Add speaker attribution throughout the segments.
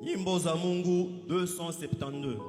Speaker 1: Nyimbo za Mungu 272.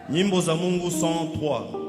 Speaker 1: Nyimbo za Mungu 103.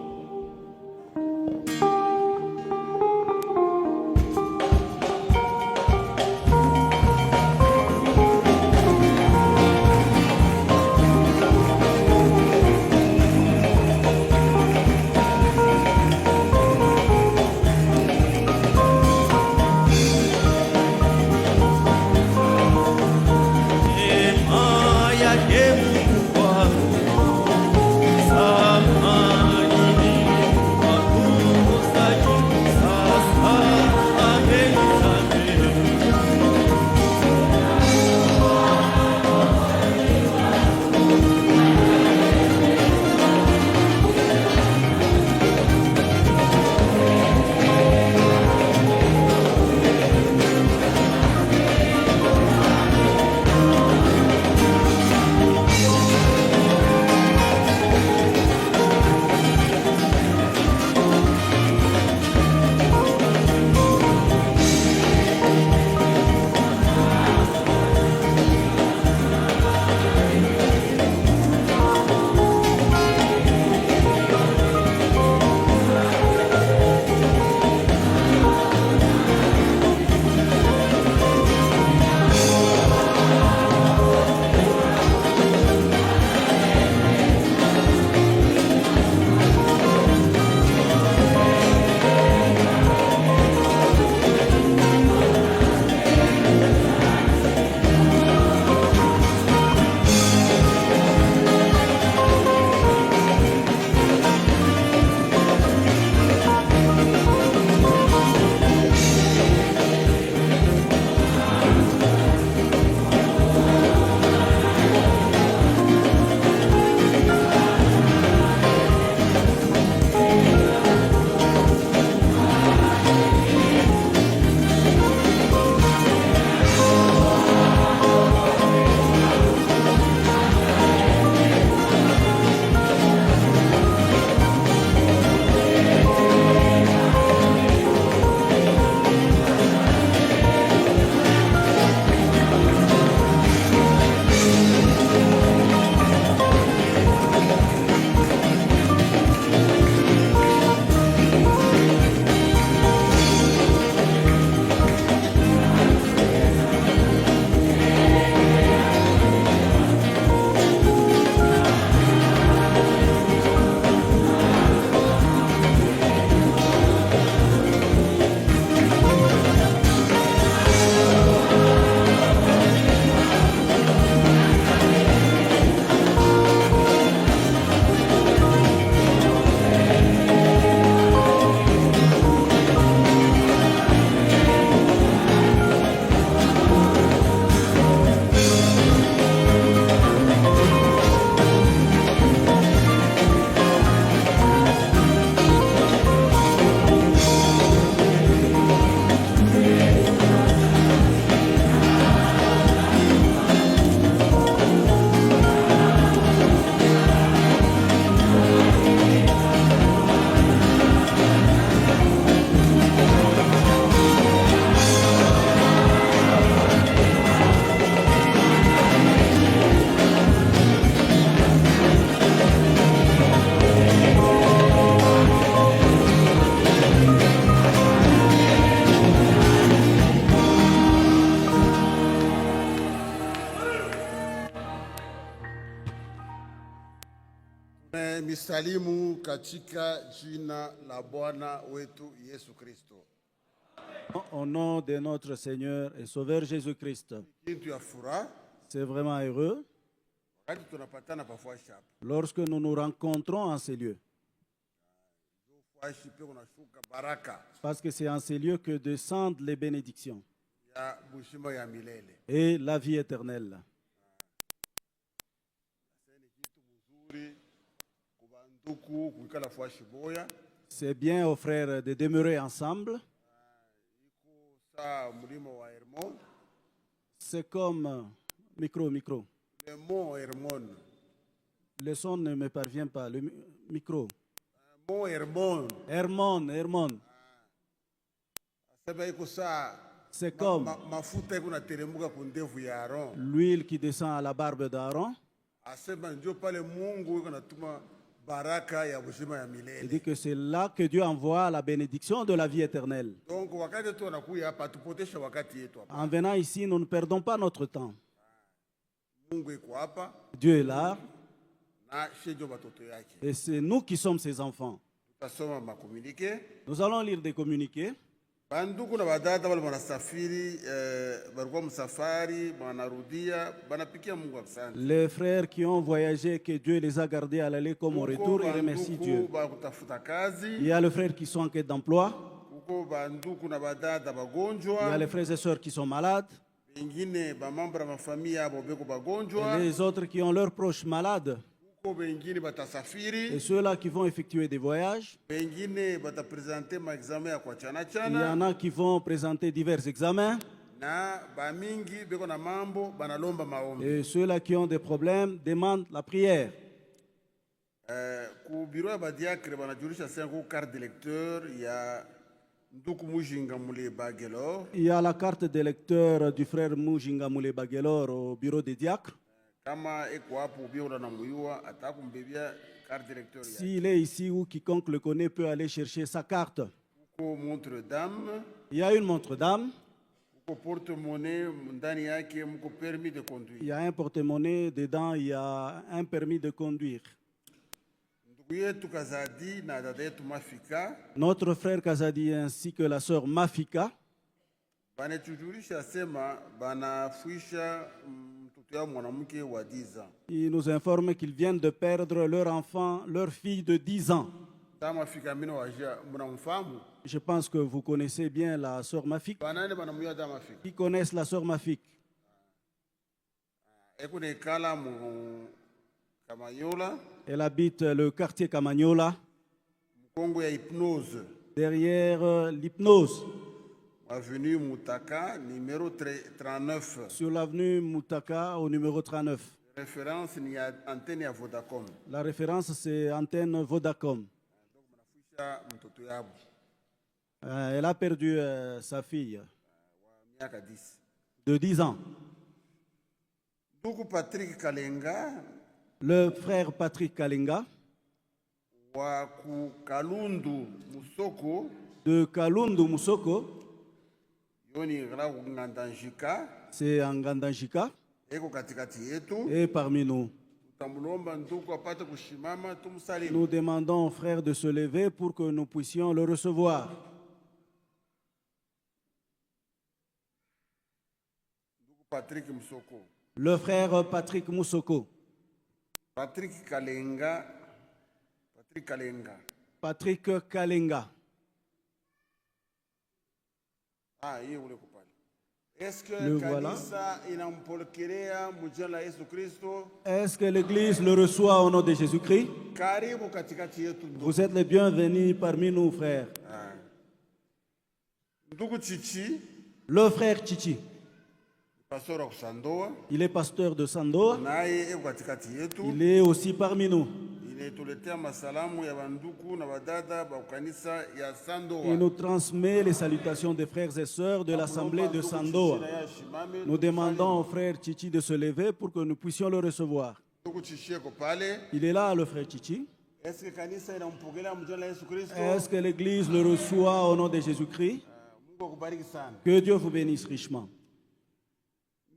Speaker 2: Nawasalimu katika jina la Bwana wetu Yesu Kristo.
Speaker 3: Au nom de notre Seigneur et Sauveur Jésus-Christ.
Speaker 2: Kitu ya furaha
Speaker 3: C'est vraiment heureux
Speaker 2: wakati tunapatana pafuashi hapa.
Speaker 3: lorsque nous nous rencontrons en ces lieux.
Speaker 2: Fuashi pia kunashuka baraka
Speaker 3: Parce que c'est en ces lieux que descendent les bénédictions
Speaker 2: ya bushima ya milele.
Speaker 3: et la vie éternelle.
Speaker 2: Mzuri kubanduku kuikala fuashi boya.
Speaker 3: C'est bien aux frères de demeurer ensemble.
Speaker 2: Sa mlima wa Hermon.
Speaker 3: C'est comme micro.
Speaker 2: Le mont Hermon.
Speaker 3: Le son ne me parvient pas. Le micro.
Speaker 2: Mont Hermon.
Speaker 3: Hermon.
Speaker 2: Asema iko saa
Speaker 3: C'est comme
Speaker 2: mafuta iko nateremka kundevu ya Aaron.
Speaker 3: l'huile qui descend à la barbe d'Aaron.
Speaker 2: Asema ndio pale Mungu iko natuma baraka ya bushima ya
Speaker 3: Il
Speaker 2: milele.
Speaker 3: dit que c'est là que Dieu envoie la bénédiction de la vie éternelle.
Speaker 2: Donc wakati tu anakuya hapa tupotesha wakati yetu hapa.
Speaker 3: En venant ici, nous ne perdons pas notre temps.
Speaker 2: Mungu iko hapa
Speaker 3: Dieu est là
Speaker 2: na shejo batoto yake.
Speaker 3: et c'est nous qui sommes ses enfants.
Speaker 2: Tutasoma makomunike.
Speaker 3: Nous allons lire des communiqués.
Speaker 2: Banduku na badada wale wanasafiri balikuwa msafari wanarudia banapikia Mungu asante.
Speaker 3: Les frères qui ont voyagé, que Dieu les a gardés à l'aller comme au retour, ils remercient Dieu.
Speaker 2: Bakutafuta kazi.
Speaker 3: Il y a les frères qui sont en quête d'emploi.
Speaker 2: Uko banduku na badada
Speaker 3: Il y a
Speaker 2: bagonjwa.
Speaker 3: les frères et sœurs qui sont malades.
Speaker 2: Bengine bamambra mafamia yabo beko bagonjwa.
Speaker 3: Et les autres qui ont leurs proches malades.
Speaker 2: Uko bengine batasafiri.
Speaker 3: Et ceux-là qui vont effectuer des voyages.
Speaker 2: Bengine batapresenter ma examen ya kwa chana
Speaker 3: Il y
Speaker 2: chana.
Speaker 3: en a qui vont présenter divers examens.
Speaker 2: Na bamingi beko na mambo banalomba maombi.
Speaker 3: Et ceux-là qui ont des problèmes demandent la prière.
Speaker 2: Ku biro ya badiakre banajulisha sengo carte d'électeur ya nduku mujinga mule bagelor.
Speaker 3: Il y a la carte d'électeur du frère Mujinga Moule Bagelor au bureau des diacres.
Speaker 2: Kama eko hapo ubio na muyua atakumbebia carte d'électeur ya.
Speaker 3: S'il est ici ou quiconque le connaît peut aller chercher sa carte.
Speaker 2: Uko montre dame,
Speaker 3: Il y a une montre d'âme,
Speaker 2: uko porte-monnaie ndani yake mko permis de
Speaker 3: il
Speaker 2: conduire.
Speaker 3: y a un porte-monnaie, dedans il y a un permis de conduire.
Speaker 2: Ndugu yetu Kazadi na dada yetu Mafika
Speaker 3: Notre frère Kazadi ainsi que la sœur Mafika
Speaker 2: banetujulisha sema banafuisha mtoto yao mwanamke wa 10 ans.
Speaker 3: ils nous informent qu'ils viennent de perdre leur enfant, leur fille de 10 ans.
Speaker 2: Kama Mafika mino wajia mnamfahamu?
Speaker 3: Je pense que vous connaissez bien la sœur Mafik.
Speaker 2: Banane banamuya da Mafika.
Speaker 3: Qui connaissent la sœur Mafik?
Speaker 2: Eko ne kala mu Kamanyola,
Speaker 3: Elle habite le quartier Camagnola,
Speaker 2: Congo ya hypnose.
Speaker 3: derrière l'hypnose,
Speaker 2: Avenue Moutaka, numéro 39.
Speaker 3: sur l'avenue Moutaka au numéro 39.
Speaker 2: Référence ni ya antenne ya Vodacom.
Speaker 3: La référence, c'est antenne Vodacom.
Speaker 2: Fusha mtoto yabo
Speaker 3: Elle a perdu sa fille
Speaker 2: miaka 10.
Speaker 3: de 10 ans.
Speaker 2: Ndugu Patrick Kalenga
Speaker 3: Le frère Patrick Kalinga
Speaker 2: wa ku Kalundu Musoko
Speaker 3: de Kalundu Musoko,
Speaker 2: yoni gra kungandanjika
Speaker 3: c'est en Gandanjika,
Speaker 2: eko katikati yetu.
Speaker 3: et parmi nous.
Speaker 2: Tutamulomba ndugu apate kushimama tumsalimu.
Speaker 3: Nous demandons aux frères de se lever pour que nous puissions le recevoir.
Speaker 2: Ndugu Patrick Musoko.
Speaker 3: Le frère Patrick Musoko.
Speaker 2: Patrick Kalenga. Patrick Kalenga.
Speaker 3: Patrick Kalinga.
Speaker 2: Ah, yeye ule kupale. Est-ce que
Speaker 3: Le voilà.
Speaker 2: kanisa inampokelea mjana la Yesu Kristo?
Speaker 3: Est-ce que l'Église le reçoit au nom de Jésus-Christ?
Speaker 2: Karibu katikati yetu ndugu.
Speaker 3: Vous êtes les bienvenus parmi nous, frères.
Speaker 2: Ndugu Chichi,
Speaker 3: Le frère Chichi,
Speaker 2: pastor wa kusandoa,
Speaker 3: il est pasteur de Sandoa.
Speaker 2: naye eko katikati yetu.
Speaker 3: Il est aussi parmi nous.
Speaker 2: Inetuletea masalamu ya banduku na badada ba kanisa ya Sandoa.
Speaker 3: Il nous transmet les salutations des frères et sœurs de l'Assemblée de Sandoa. Nous demandons au frère Chichi de se lever pour que nous puissions le recevoir.
Speaker 2: Ndugu Chichi eko pale.
Speaker 3: Il est là, le frère Chichi.
Speaker 2: Est-ce que kanisa inampokelea mjana la Yesu Kristo?
Speaker 3: Est-ce que l'Église le reçoit au nom de Jésus-Christ?
Speaker 2: Mungu akubariki sana.
Speaker 3: Que Dieu vous bénisse richement.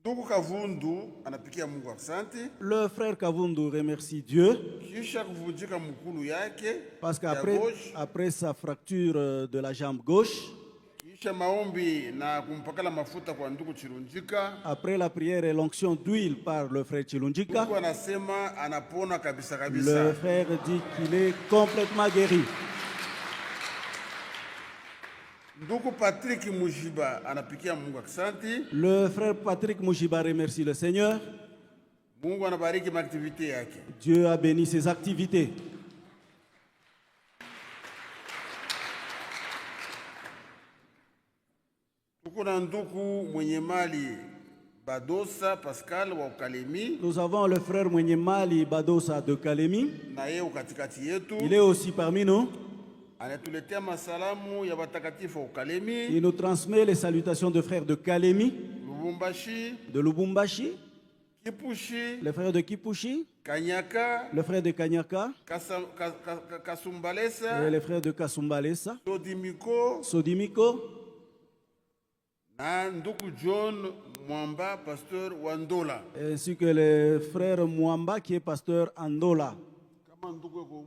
Speaker 2: Ndugu Kavundu anapikia Mungu asante.
Speaker 3: Le frère Kavundu remercie Dieu
Speaker 2: Kisha kuvunjika mkulu yake
Speaker 3: parce
Speaker 2: ya
Speaker 3: qu'après
Speaker 2: gauche,
Speaker 3: après sa fracture de la jambe gauche,
Speaker 2: kisha maombi na kumpakala mafuta kwa ndugu Chirunjika,
Speaker 3: après la prière et l'onction d'huile par le frère Chilunjika,
Speaker 2: Mungu anasema anapona kabisa
Speaker 3: le
Speaker 2: kabisa.
Speaker 3: frère dit qu'il est complètement guéri.
Speaker 2: Ndugu Patrick Mujiba anapikia Mungu asante.
Speaker 3: Le frère Patrick Moujiba remercie le Seigneur.
Speaker 2: Mungu anabariki maaktivite yake.
Speaker 3: Dieu a béni ses activités.
Speaker 2: Tuko na ndugu mwenye mali Badosa Pascal wa Ukalemi,
Speaker 3: Nous avons le frère Mwenyemali Badosa de Kalemi.
Speaker 2: na yeye katikati yetu.
Speaker 3: Il est aussi parmi nous.
Speaker 2: Anatuletea masalamu ya watakatifu wa Ukalemi,
Speaker 3: Il nous transmet les salutations de frères de Kalemi,
Speaker 2: Lubumbashi,
Speaker 3: de Lubumbashi,
Speaker 2: Kipushi,
Speaker 3: les frères de Kipushi,
Speaker 2: Kanyaka,
Speaker 3: le frère de Kanyaka
Speaker 2: Kasumbalesa,
Speaker 3: et les frères de Kasumbalesa,
Speaker 2: Sodimiko,
Speaker 3: Sodimiko,
Speaker 2: na ndugu John Mwamba, pasteur Wandola.
Speaker 3: ainsi que le frère Mwamba qui est pasteur Andola.
Speaker 2: Kama ndugu yuko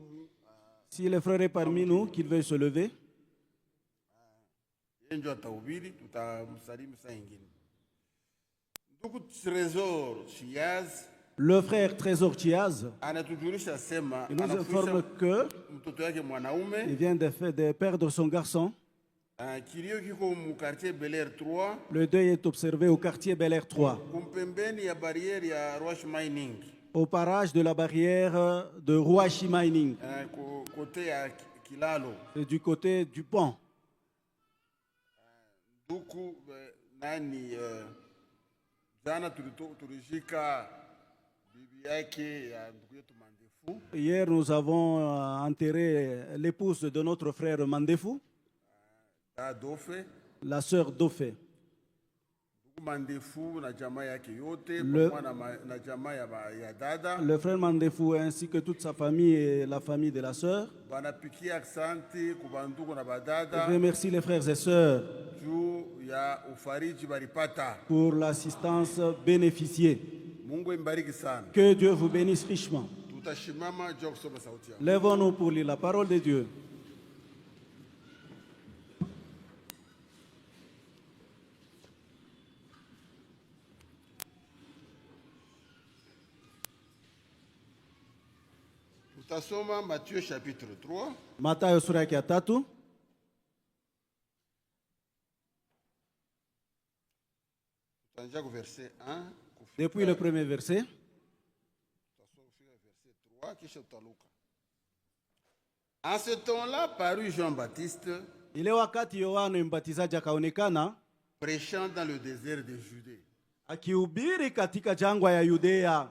Speaker 3: Si le frère est parmi nous, qu'il veuille se lever.
Speaker 2: yeye ndio atahubiri, tutamsalimu saa ingine. Ndugu Trésor Chiaz
Speaker 3: Le frère Trésor Chiaz,
Speaker 2: anatujulisha sema
Speaker 3: il nous informe
Speaker 2: anafundisha
Speaker 3: que
Speaker 2: mtoto yake mwanaume
Speaker 3: il vient de perdre son garçon.
Speaker 2: kilio kiko mu quartier Bel Air 3
Speaker 3: Le deuil est observé au quartier Bel Air 3,
Speaker 2: kumpembeni ya barrière ya Rush Mining,
Speaker 3: au parage de la barrière de Rouachi Mining,
Speaker 2: côté ya Kilalo.
Speaker 3: et du côté du pont.
Speaker 2: Ndugu nani jana tulijika bibi yake ya ndugu yetu Mandefu
Speaker 3: Hier, nous avons enterré l'épouse de notre frère Mandefou,
Speaker 2: da Dofe.
Speaker 3: la sœur d'Ofé.
Speaker 2: Ndugu Mandefu na jamaa yake yote
Speaker 3: Le-
Speaker 2: pamoja na jamaa ya dada
Speaker 3: Le frère Mandefou ainsi que toute sa famille et la famille de la sœur
Speaker 2: banapikia asante kwa ndugu na badada
Speaker 3: remercie les frères et sœurs
Speaker 2: juu ya ufariji balipata.
Speaker 3: pour l'assistance bénéficiée.
Speaker 2: Mungu imbariki sana.
Speaker 3: Que Dieu vous bénisse richement.
Speaker 2: Tutashimama juu ya kusoma sauti yako.
Speaker 3: Lèvons-nous pour lire la parole de Dieu.
Speaker 2: Tutasoma Matthieu chapitre 3
Speaker 3: Mathayo sura yake ya 3
Speaker 2: tutaanzia ku verset 1 kufika
Speaker 3: depuis le premier verset.
Speaker 2: verset 3 kisha tutaluka. En ce temps-là parut Jean-Baptiste
Speaker 3: Ile wakati Yohana Mbatizaji akaonekana
Speaker 2: prêchant dans le désert de Judée.
Speaker 3: akihubiri katika jangwa ya Yudea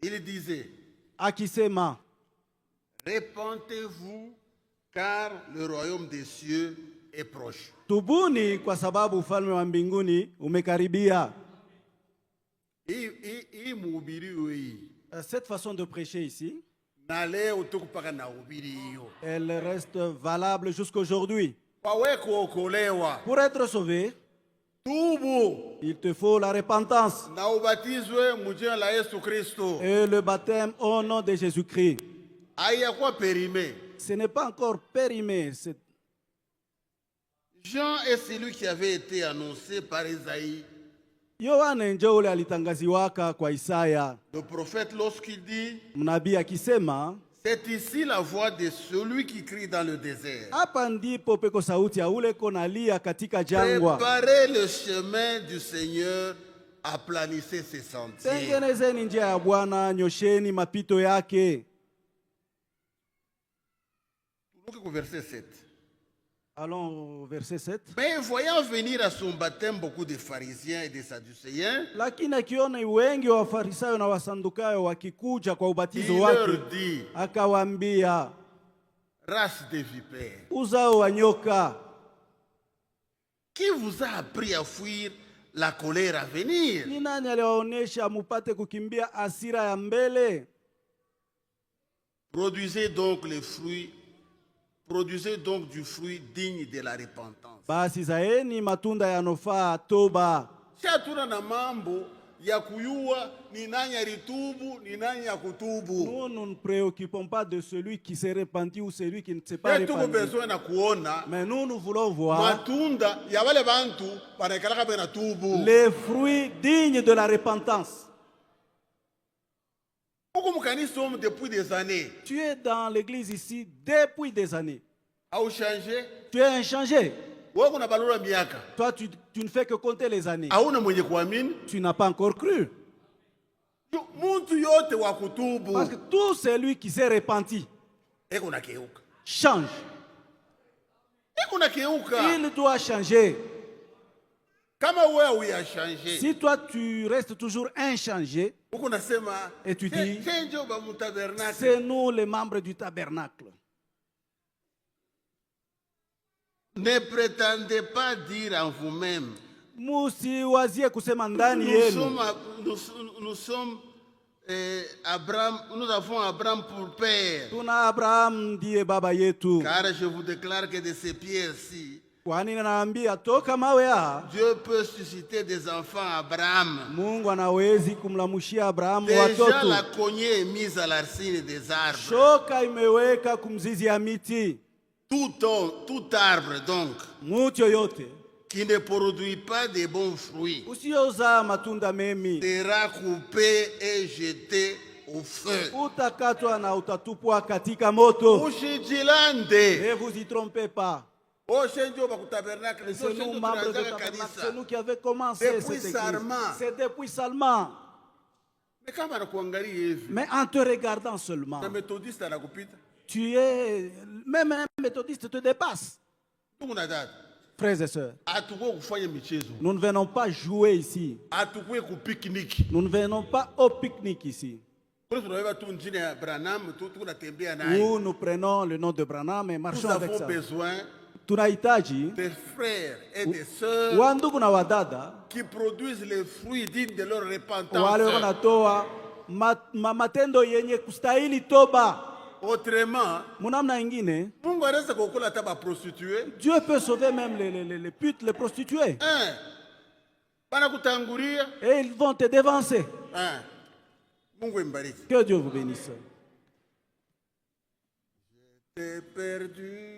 Speaker 2: Il disait,
Speaker 3: akisema,
Speaker 2: répentez-vous car le royaume des cieux est proche.
Speaker 3: tubuni kwa sababu ufalme wa mbinguni umekaribia.
Speaker 2: Hii mhubiri hii
Speaker 3: Cette façon de prêcher ici,
Speaker 2: na leo tuko paka na hubiri hiyo.
Speaker 3: elle reste valable jusqu'aujourd'hui.
Speaker 2: Pawe kuokolewa,
Speaker 3: Pour être sauvé,
Speaker 2: tubu
Speaker 3: il te faut la repentance
Speaker 2: na ubatizwe mujina la Yesu Kristo.
Speaker 3: et le baptême au nom de Jésus-Christ.
Speaker 2: Hayakuwa périmé.
Speaker 3: Ce n'est pas encore périmé.
Speaker 2: Jean est celui qui avait été annoncé par Isaïe,
Speaker 3: Yohana ndio ule alitangaziwaka kwa Isaya
Speaker 2: le prophète, lorsqu'il dit,
Speaker 3: mnabii akisema,
Speaker 2: c'est ici la voix de celui qui crie dans le désert.
Speaker 3: hapa ndipo peko sauti ya ule konalia katika jangwa,
Speaker 2: Préparez le chemin du Seigneur, aplanissez ses sentiers.
Speaker 3: tengenezeni njia ya Bwana, nyosheni mapito yake.
Speaker 2: Look au verset 7.
Speaker 3: Allons au verset 7.
Speaker 2: Mais voyant venir à son baptême beaucoup de pharisiens et de sadducéens,
Speaker 3: Lakini akiona wengi wa Wafarisayo na Wasandukayo wakikuja kwa
Speaker 2: il
Speaker 3: ubatizo
Speaker 2: leur
Speaker 3: wake,
Speaker 2: dit,
Speaker 3: akawaambia,
Speaker 2: race de vipères,
Speaker 3: uzao wa nyoka,
Speaker 2: qui vous a appris à fuir la colère à venir?
Speaker 3: ni nani aliwaonesha mupate kukimbia hasira ya mbele?
Speaker 2: Produisez donc les fruits Produisez donc du fruit digne de la repentance.
Speaker 3: Basi zaeni matunda yanofaa toba.
Speaker 2: Si hatuna na mambo ya kuyua ni nani alitubu, ni nani ya kutubu.
Speaker 3: Nous ne nous préoccupons pas de celui qui s'est repenti ou celui qui ne s'est pas
Speaker 2: Tuko
Speaker 3: repenti.
Speaker 2: besoin na kuona
Speaker 3: Mais nous voulons voir
Speaker 2: matunda ya wale bantu banakalaka bena tubu.
Speaker 3: les fruits dignes de la repentance.
Speaker 2: Huko mkanisa somme depuis des années.
Speaker 3: Tu es dans l'église ici depuis des années.
Speaker 2: Au changé.
Speaker 3: Tu es inchangé.
Speaker 2: Wewe kuna balura miaka.
Speaker 3: Toi, tu ne fais que compter les années.
Speaker 2: Hauna mwenye kuamini.
Speaker 3: Tu n'as pas encore cru.
Speaker 2: Muntu yote wa kutubu.
Speaker 3: Parce que tout celui qui s'est repenti
Speaker 2: Eko na keuka.
Speaker 3: change.
Speaker 2: Eko na keuka.
Speaker 3: Il doit changer.
Speaker 2: Kama wewe uyachangé.
Speaker 3: Si toi, tu restes toujours inchangé,
Speaker 2: Uko nasema
Speaker 3: et tu dis,
Speaker 2: change ba mutabernacle.
Speaker 3: c'est nous les membres du tabernacle.
Speaker 2: Ne prétendez pas dire en vous-même.
Speaker 3: Musiwazie kusema ndani yenu.
Speaker 2: Nous sommes Abraham, nous avons Abraham pour père.
Speaker 3: Tuna Abraham ndiye baba yetu.
Speaker 2: Car je vous déclare que de ces pierres-ci,
Speaker 3: Kwani naambia toka mawe ya
Speaker 2: Dieu peut susciter des enfants à Abraham.
Speaker 3: Mungu anawezi kumlamushia Abrahamu
Speaker 2: Déjà
Speaker 3: watoto.
Speaker 2: la cognée est mise à la racine des arbres.
Speaker 3: Shoka imeweka kumzizi ya miti.
Speaker 2: Tout arbre donc
Speaker 3: Muti yoyote
Speaker 2: qui ne produit pas de bons fruits
Speaker 3: usiozaa matunda memi
Speaker 2: sera coupé et jeté au feu.
Speaker 3: utakatwa na utatupwa katika moto.
Speaker 2: Ushijilande.
Speaker 3: Ne vous y trompez pas. C'est nous, membres de tabernacle, c'est nous qui avons commencé cette église. C'est depuis Salman. Mais en te regardant seulement, tu es, même un méthodiste te dépasse. Frères et sœurs, nous ne venons pas jouer ici. Nous ne venons pas au pique-nique ici. Où nous prenons le nom de Branham et marchons avec ça. Tunahitaji
Speaker 2: des frères et des sœurs
Speaker 3: wandugu na wadada
Speaker 2: qui produisent les fruits dignes de leur
Speaker 3: wale
Speaker 2: repentance.
Speaker 3: wanatoa matendo yenye kustahili toba.
Speaker 2: Autrement,
Speaker 3: Munamna ingine,
Speaker 2: Mungu anaweza kuokola hata ba prostituée.
Speaker 3: Dieu peut sauver même les putes, les prostituées.
Speaker 2: Banakutangulia.
Speaker 3: Et ils vont te dévancer.
Speaker 2: Mungu imbariki.
Speaker 3: Que Dieu vous bénisse.
Speaker 2: T'es perdu.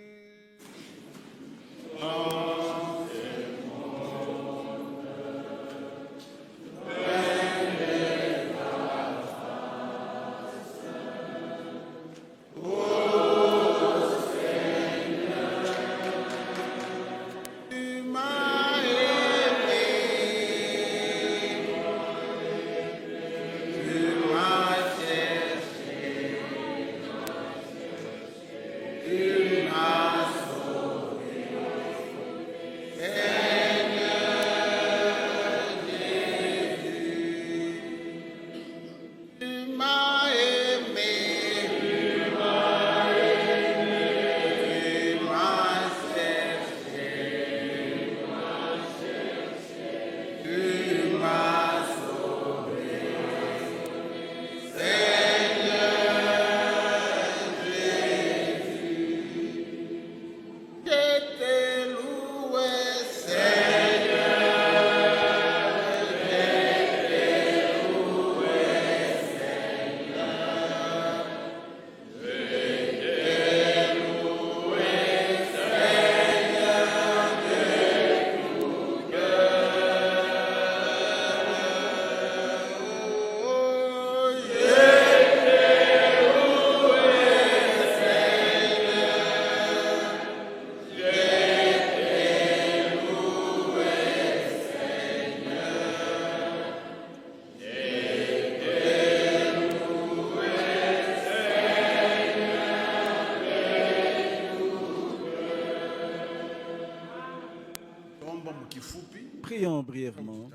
Speaker 3: Prions brièvement.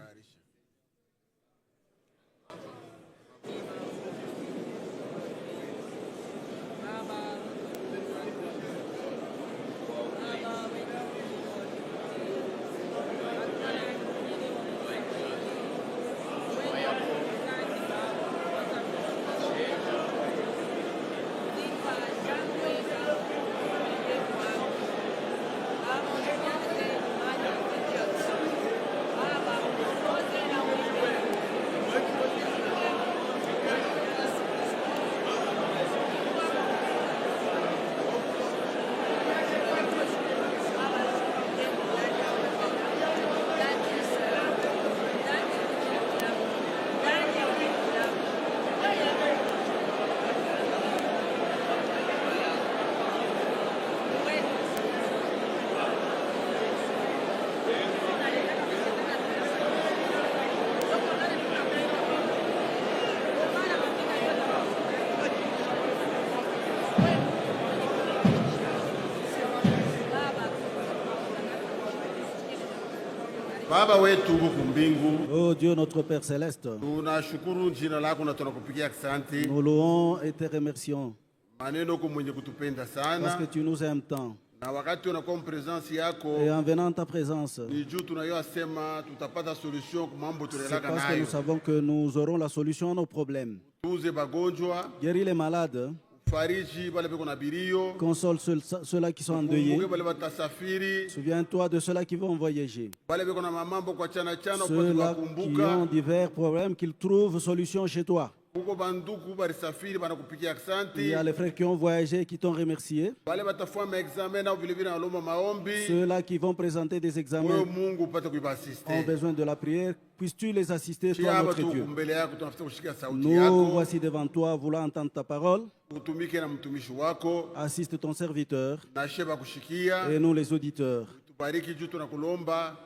Speaker 2: Baba wetu uko mbingu.
Speaker 3: Oh Dieu notre Père céleste.
Speaker 2: Tunashukuru jina lako na tunakupigia asante.
Speaker 3: Nous louons et te remercions.
Speaker 2: Maneno yako mwenye kutupenda sana.
Speaker 3: Parce que tu nous aimes tant.
Speaker 2: Na wakati unakuwa présence yako.
Speaker 3: Et en venant en ta présence.
Speaker 2: Ni juu tunayosema tutapata solution kwa mambo tulelaka nayo.
Speaker 3: C'est parce que nous savons que nous aurons la solution à nos problèmes.
Speaker 2: Tuze bagonjwa.
Speaker 3: Guéris les malades. Console ceux-là qui sont endeuillés. Souviens-toi de ceux-là qui vont voyager. Ceux-là qui ont divers problèmes, qu'ils trouvent solution chez toi. Il y a les frères qui ont voyagé et qui t'ont remercié. Ceux-là qui vont présenter des examens ont besoin de la prière. Puisses-tu les assister, toi notre Dieu. Nous voici devant toi, voulant entendre ta parole. Assiste ton serviteur et nous les auditeurs.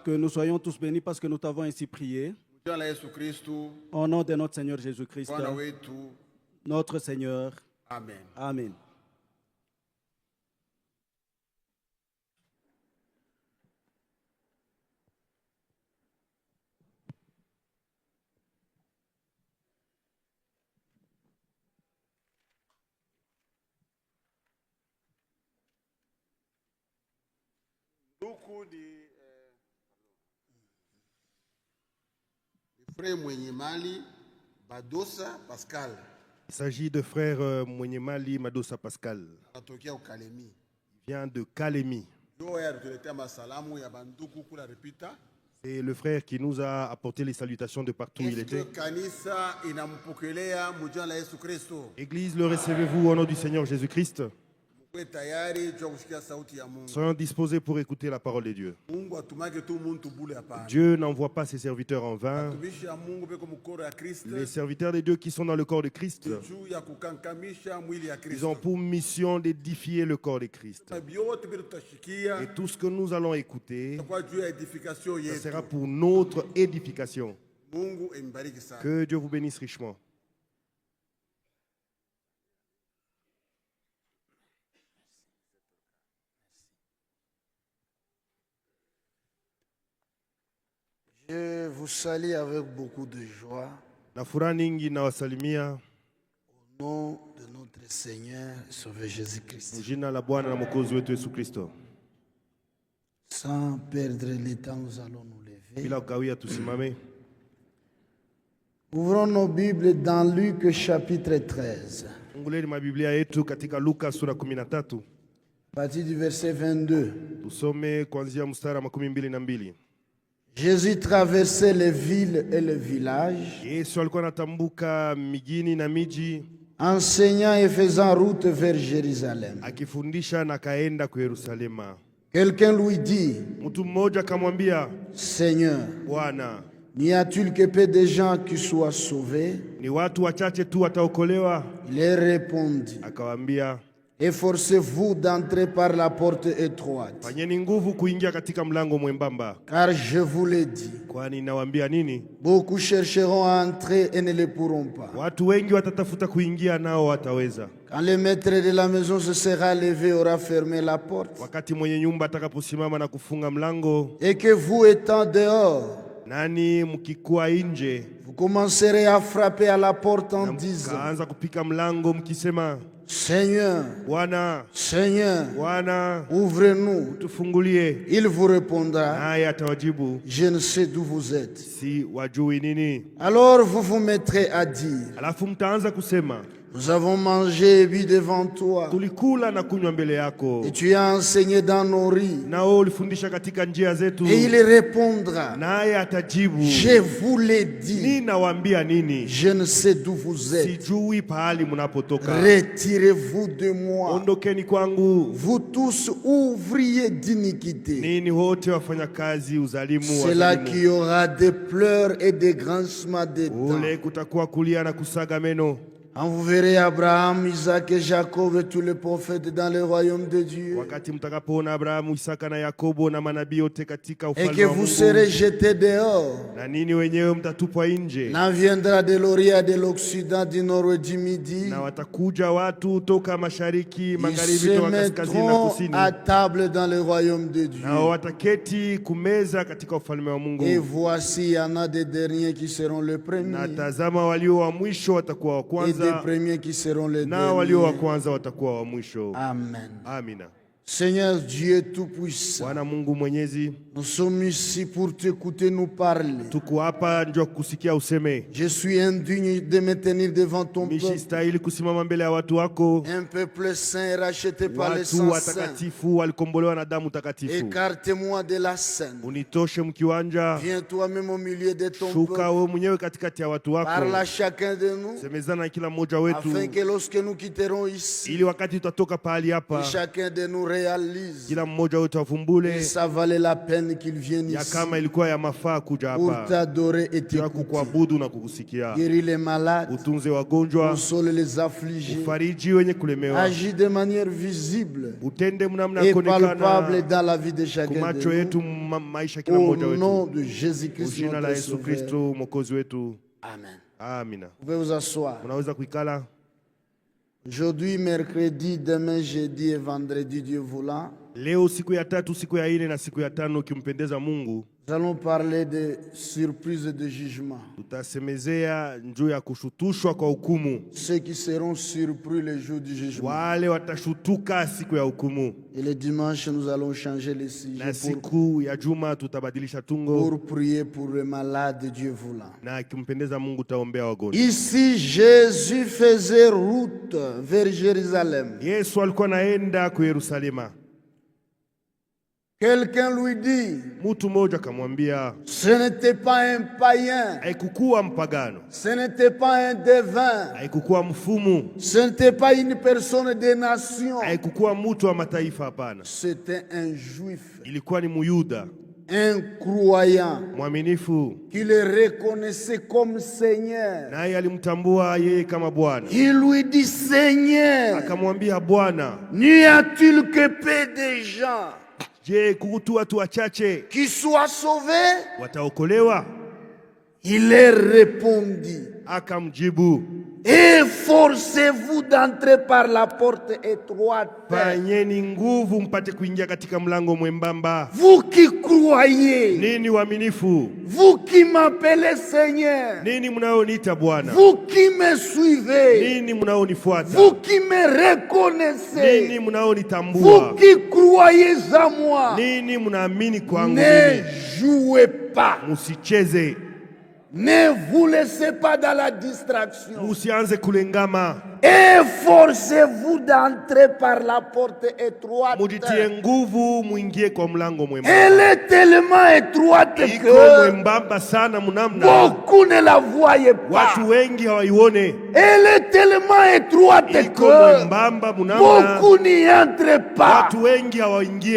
Speaker 3: Que nous soyons tous bénis parce que nous t'avons ainsi prié. Au nom de notre Seigneur Jésus-Christ, notre Seigneur.
Speaker 2: Amen.
Speaker 3: Amen.
Speaker 2: Frère Mwenyemali Madosa Pascal.
Speaker 4: Il s'agit de frère Mwenyemali Madosa Pascal.
Speaker 2: Il
Speaker 4: vient de Kalemi. C'est le frère qui nous a apporté les salutations de partout où il était. Église, le recevez-vous au nom du Seigneur Jésus-Christ? Soyons disposés pour écouter la parole de Dieu. Dieu n'envoie pas ses serviteurs en vain. Les serviteurs de Dieu qui sont dans le corps de Christ, ils ont pour mission d'édifier le corps de Christ. Et tout ce que nous allons écouter, ça sera pour notre édification. Que Dieu vous bénisse richement.
Speaker 5: Je vous salue avec beaucoup de joie.
Speaker 4: Na furaha nyingi nawasalimia
Speaker 5: au nom de notre Seigneur et Sauveur Jésus-Christ.
Speaker 4: Jina la Bwana na Mwokozi wetu Yesu Kristo.
Speaker 5: Sans perdre le temps, nous allons nous lever.
Speaker 4: Bila kukawia tusimame.
Speaker 5: Ouvrons nos Bibles dans Luc chapitre 13.
Speaker 4: Fungulieni mabiblia yetu katika Luka sura 13.
Speaker 5: À partir du verset 22.
Speaker 4: Tusome kuanzia mstari wa 22.
Speaker 5: Jésus traversait les villes et les villages,
Speaker 4: Yesu alikuwa anatambuka mijini na miji,
Speaker 5: enseignant et faisant route vers Jérusalem.
Speaker 4: Akifundisha na kaenda kwa Yerusalema.
Speaker 5: Quelqu'un lui dit,
Speaker 4: mtu mmoja akamwambia,
Speaker 5: Seigneur,
Speaker 4: Bwana,
Speaker 5: n'y a-t-il que peu de gens qui soient sauvés?
Speaker 4: Ni watu wachache tu wataokolewa?
Speaker 5: Il répondit,
Speaker 4: akawaambia,
Speaker 5: efforcez-vous d'entrer par la porte étroite.
Speaker 4: Fanyeni nguvu kuingia katika mlango mwembamba.
Speaker 5: Car je vous l'ai dit,
Speaker 4: kwani nawaambia nini?
Speaker 5: Beaucoup chercheront à entrer et ne le pourront pas.
Speaker 4: Watu wengi watatafuta kuingia nao wataweza.
Speaker 5: Quand le maître de la maison se sera levé, aura fermé la porte.
Speaker 4: Wakati mwenye nyumba atakaposimama na kufunga mlango,
Speaker 5: et que vous étant dehors,
Speaker 4: nani mkikuwa nje,
Speaker 5: vous commencerez à frapper à la porte en disant,
Speaker 4: kaanza kupika mlango mkisema,
Speaker 5: Seigneur,
Speaker 4: Bwana,
Speaker 5: Seigneur,
Speaker 4: Bwana,
Speaker 5: ouvre-nous.
Speaker 4: Tufungulie.
Speaker 5: Il vous répondra,
Speaker 4: naye atawajibu,
Speaker 5: je ne sais d'où vous êtes.
Speaker 4: Si wajui nini.
Speaker 5: Alors vous vous mettrez à dire,
Speaker 4: alafu mtaanza kusema,
Speaker 5: nous avons mangé et bu devant toi.
Speaker 4: Tulikula na kunywa mbele yako.
Speaker 5: Et tu as enseigné dans nos rues.
Speaker 4: Nao ulifundisha katika njia zetu.
Speaker 5: Et il répondra,
Speaker 4: naye atajibu,
Speaker 5: je vous l'ai dit.
Speaker 4: Ninawaambia nini?
Speaker 5: Je ne sais d'où vous êtes.
Speaker 4: Sijui pahali mnapotoka.
Speaker 5: Retirez-vous de moi.
Speaker 4: Ondokeni kwangu.
Speaker 5: Vous tous ouvriers d'iniquité.
Speaker 4: Nini wote wafanyakazi uzalimu.
Speaker 5: C'est là qu'il y aura des pleurs et des grincements de dents.
Speaker 4: Ule kutakuwa kulia na kusaga meno.
Speaker 5: Quand vous verrez Abraham, Isaac et Jacob et tous les prophètes dans le royaume de Dieu, et que vous serez jetés dehors, n'en viendra de l'Orient, de l'Occident, du Nord et du Midi. Ils se mettront à table dans le royaume de Dieu. Et voici, il y en a des derniers qui seront les premiers. Et des premiers qui seront les derniers. Amen. Seigneur Dieu Tout-Puissant, nous sommes ici pour t'écouter nous parler. Je suis indigne de me tenir devant ton peuple, un peuple saint et racheté par le sang saint. Écarte-moi de la scène. Viens toi-même au milieu de ton peuple. Parle à chacun de nous, afin que lorsque nous quitterons ici, chacun de nous réalise que ça valait la peine qu'il vienne ici pour t'adorer et t'écouter. Guéris les malades, console les affligés, agis de manière visible et palpable dans la vie de chacun de nous. Au nom de Jésus-Christ notre Sauveur. Amen. Vous pouvez vous asseoir. Aujourd'hui, mercredi, demain, jeudi et vendredi, Dieu voulant,
Speaker 4: leo siku ya tatu, siku ya ine na siku ya tano kimpendeza Mungu,
Speaker 5: nous allons parler de surprises de jugement.
Speaker 4: Tutasemezea njoo ya kushutushwa kwa hukumu.
Speaker 5: Ceux qui seront surpris le jour du jugement.
Speaker 4: Wale watashutuka siku ya hukumu.
Speaker 5: Et le dimanche, nous allons changer les sujets.
Speaker 4: Na siku ya juma tutabadilisha tungo.
Speaker 5: Pour prier pour les malades, Dieu voulant.
Speaker 4: Na kimpendeza Mungu taombea wagonjwa.
Speaker 5: Ici, Jésus faisait route vers Jérusalem.
Speaker 4: Yesu alikuwa naenda kwa Yerusalema.
Speaker 5: Quelqu'un lui dit,
Speaker 4: ce
Speaker 5: n'était pas un païen, ce n'était pas un devin, ce n'était pas une personne des nations, c'était un juif, un croyant qui le reconnaissait comme Seigneur. Il lui dit, Seigneur, n'y a-t-il que peu de gens qui soient sauvés? Il leur répondit, efforcez-vous d'entrer par la porte étroite. Vous qui croyez, vous qui m'appelez Seigneur, vous qui me suivez, vous qui me reconnaissez, vous qui croyez en moi, ne jouez pas. Ne vous laissez pas dans la distraction. Efforcez-vous d'entrer par la porte étroite. Elle est tellement étroite que beaucoup ne la voyaient pas. Elle est tellement étroite que beaucoup n'y entrent pas.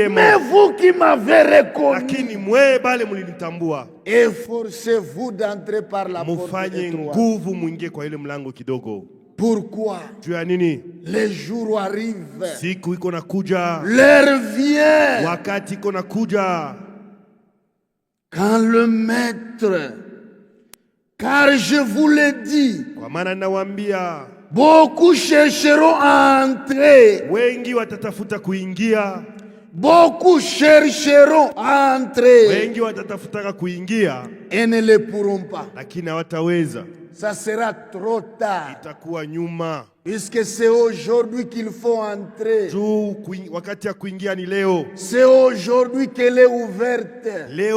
Speaker 5: Mais vous qui m'avez reconnu, efforcez-vous d'entrer par la porte étroite. Pourquoi? Les jours arrivent, l'heure vient, quand le maître, car je vous l'ai dit, beaucoup chercheront à entrer, beaucoup chercheront à entrer et ne le pourront pas. Ça sera trop tard. Puisque c'est aujourd'hui qu'il faut entrer. C'est aujourd'hui qu'elle est ouverte. Mais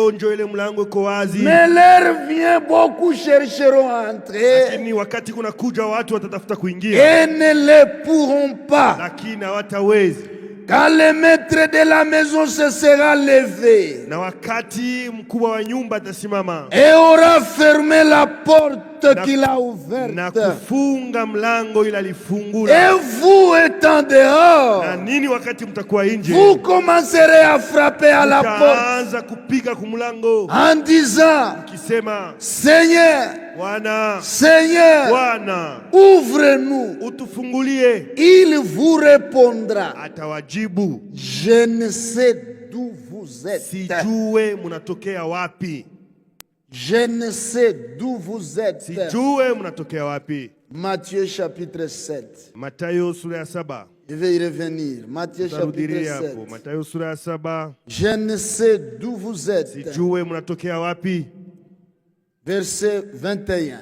Speaker 5: l'heure vient, beaucoup chercheront à entrer et ne le pourront pas. Quand le maître de la maison se sera levé et aura fermé la porte qu'il a ouverte, et vous étant dehors, vous commencerez à frapper à la porte en disant, alisema,
Speaker 3: Seigneur,
Speaker 5: Bwana,
Speaker 3: Seigneur,
Speaker 5: Bwana,
Speaker 3: ouvre-nous.
Speaker 5: utufungulie.
Speaker 3: Il vous répondra,
Speaker 5: atawajibu,
Speaker 3: je ne sais d'où vous êtes.
Speaker 5: Sijue munatokea wapi.
Speaker 3: Je ne sais d'où vous êtes.
Speaker 5: Sijue munatokea wapi.
Speaker 3: Matthieu chapitre 7.
Speaker 5: Mathayo sura ya 7.
Speaker 3: Je vais y revenir. Matthieu chapitre 7.
Speaker 5: Mathayo sura ya 7.
Speaker 3: Je ne sais d'où vous êtes.
Speaker 5: Sijue munatokea wapi.
Speaker 3: Verset 21.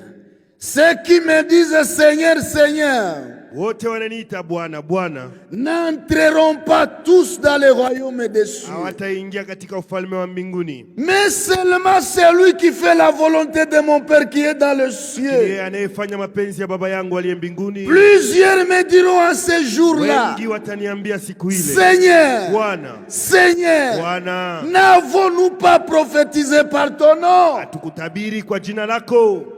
Speaker 3: Ceux qui me disent Seigneur, Seigneur,
Speaker 5: wote wananiita Bwana, Bwana,
Speaker 3: n'entreront pas tous dans le royaume des cieux,
Speaker 5: hawataingia katika ufalme wa mbinguni,
Speaker 3: mais seulement celui qui fait la volonté de mon Père qui est dans le cieux.
Speaker 5: yeye anayefanya mapenzi ya Baba yangu aliye mbinguni.
Speaker 3: Plusieurs me diront en ce jour-là,
Speaker 5: wengi wataniambia siku ile,
Speaker 3: Seigneur,
Speaker 5: Bwana,
Speaker 3: Seigneur,
Speaker 5: Bwana,
Speaker 3: n'avons-nous pas prophétisé par ton nom?
Speaker 5: hatukutabiri kwa jina lako?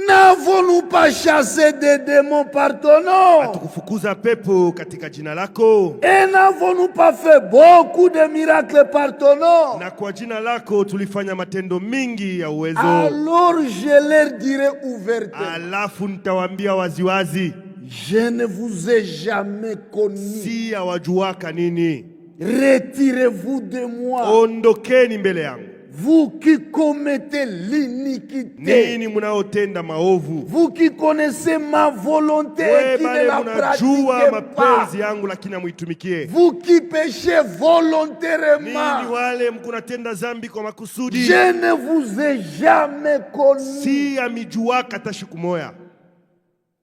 Speaker 3: N'avons-nous pas chassé des démons par ton nom?
Speaker 5: hatukufukuza pepo katika jina lako?
Speaker 3: Et n'avons-nous pas fait beaucoup de miracles par ton nom?
Speaker 5: Na kwa jina lako tulifanya matendo mingi ya uwezo.
Speaker 3: Alors je leur dirai ouvertement,
Speaker 5: alafu nitawaambia waziwazi,
Speaker 3: je ne vous ai jamais connu.
Speaker 5: si hawajuaka nini.
Speaker 3: Retirez-vous de moi,
Speaker 5: ondokeni mbele yangu,
Speaker 3: vous qui commettez l'iniquité,
Speaker 5: nini munaotenda maovu.
Speaker 3: vous qui connaissez ma volonté et qui ne la pratiquez pas,
Speaker 5: yangu lakini hamuitumikie.
Speaker 3: vous qui péchez volontairement,
Speaker 5: nini wale mkunatenda zambi kwa makusudi.
Speaker 3: je ne vous ai jamais connu.
Speaker 5: si amijuaka hata siku moja.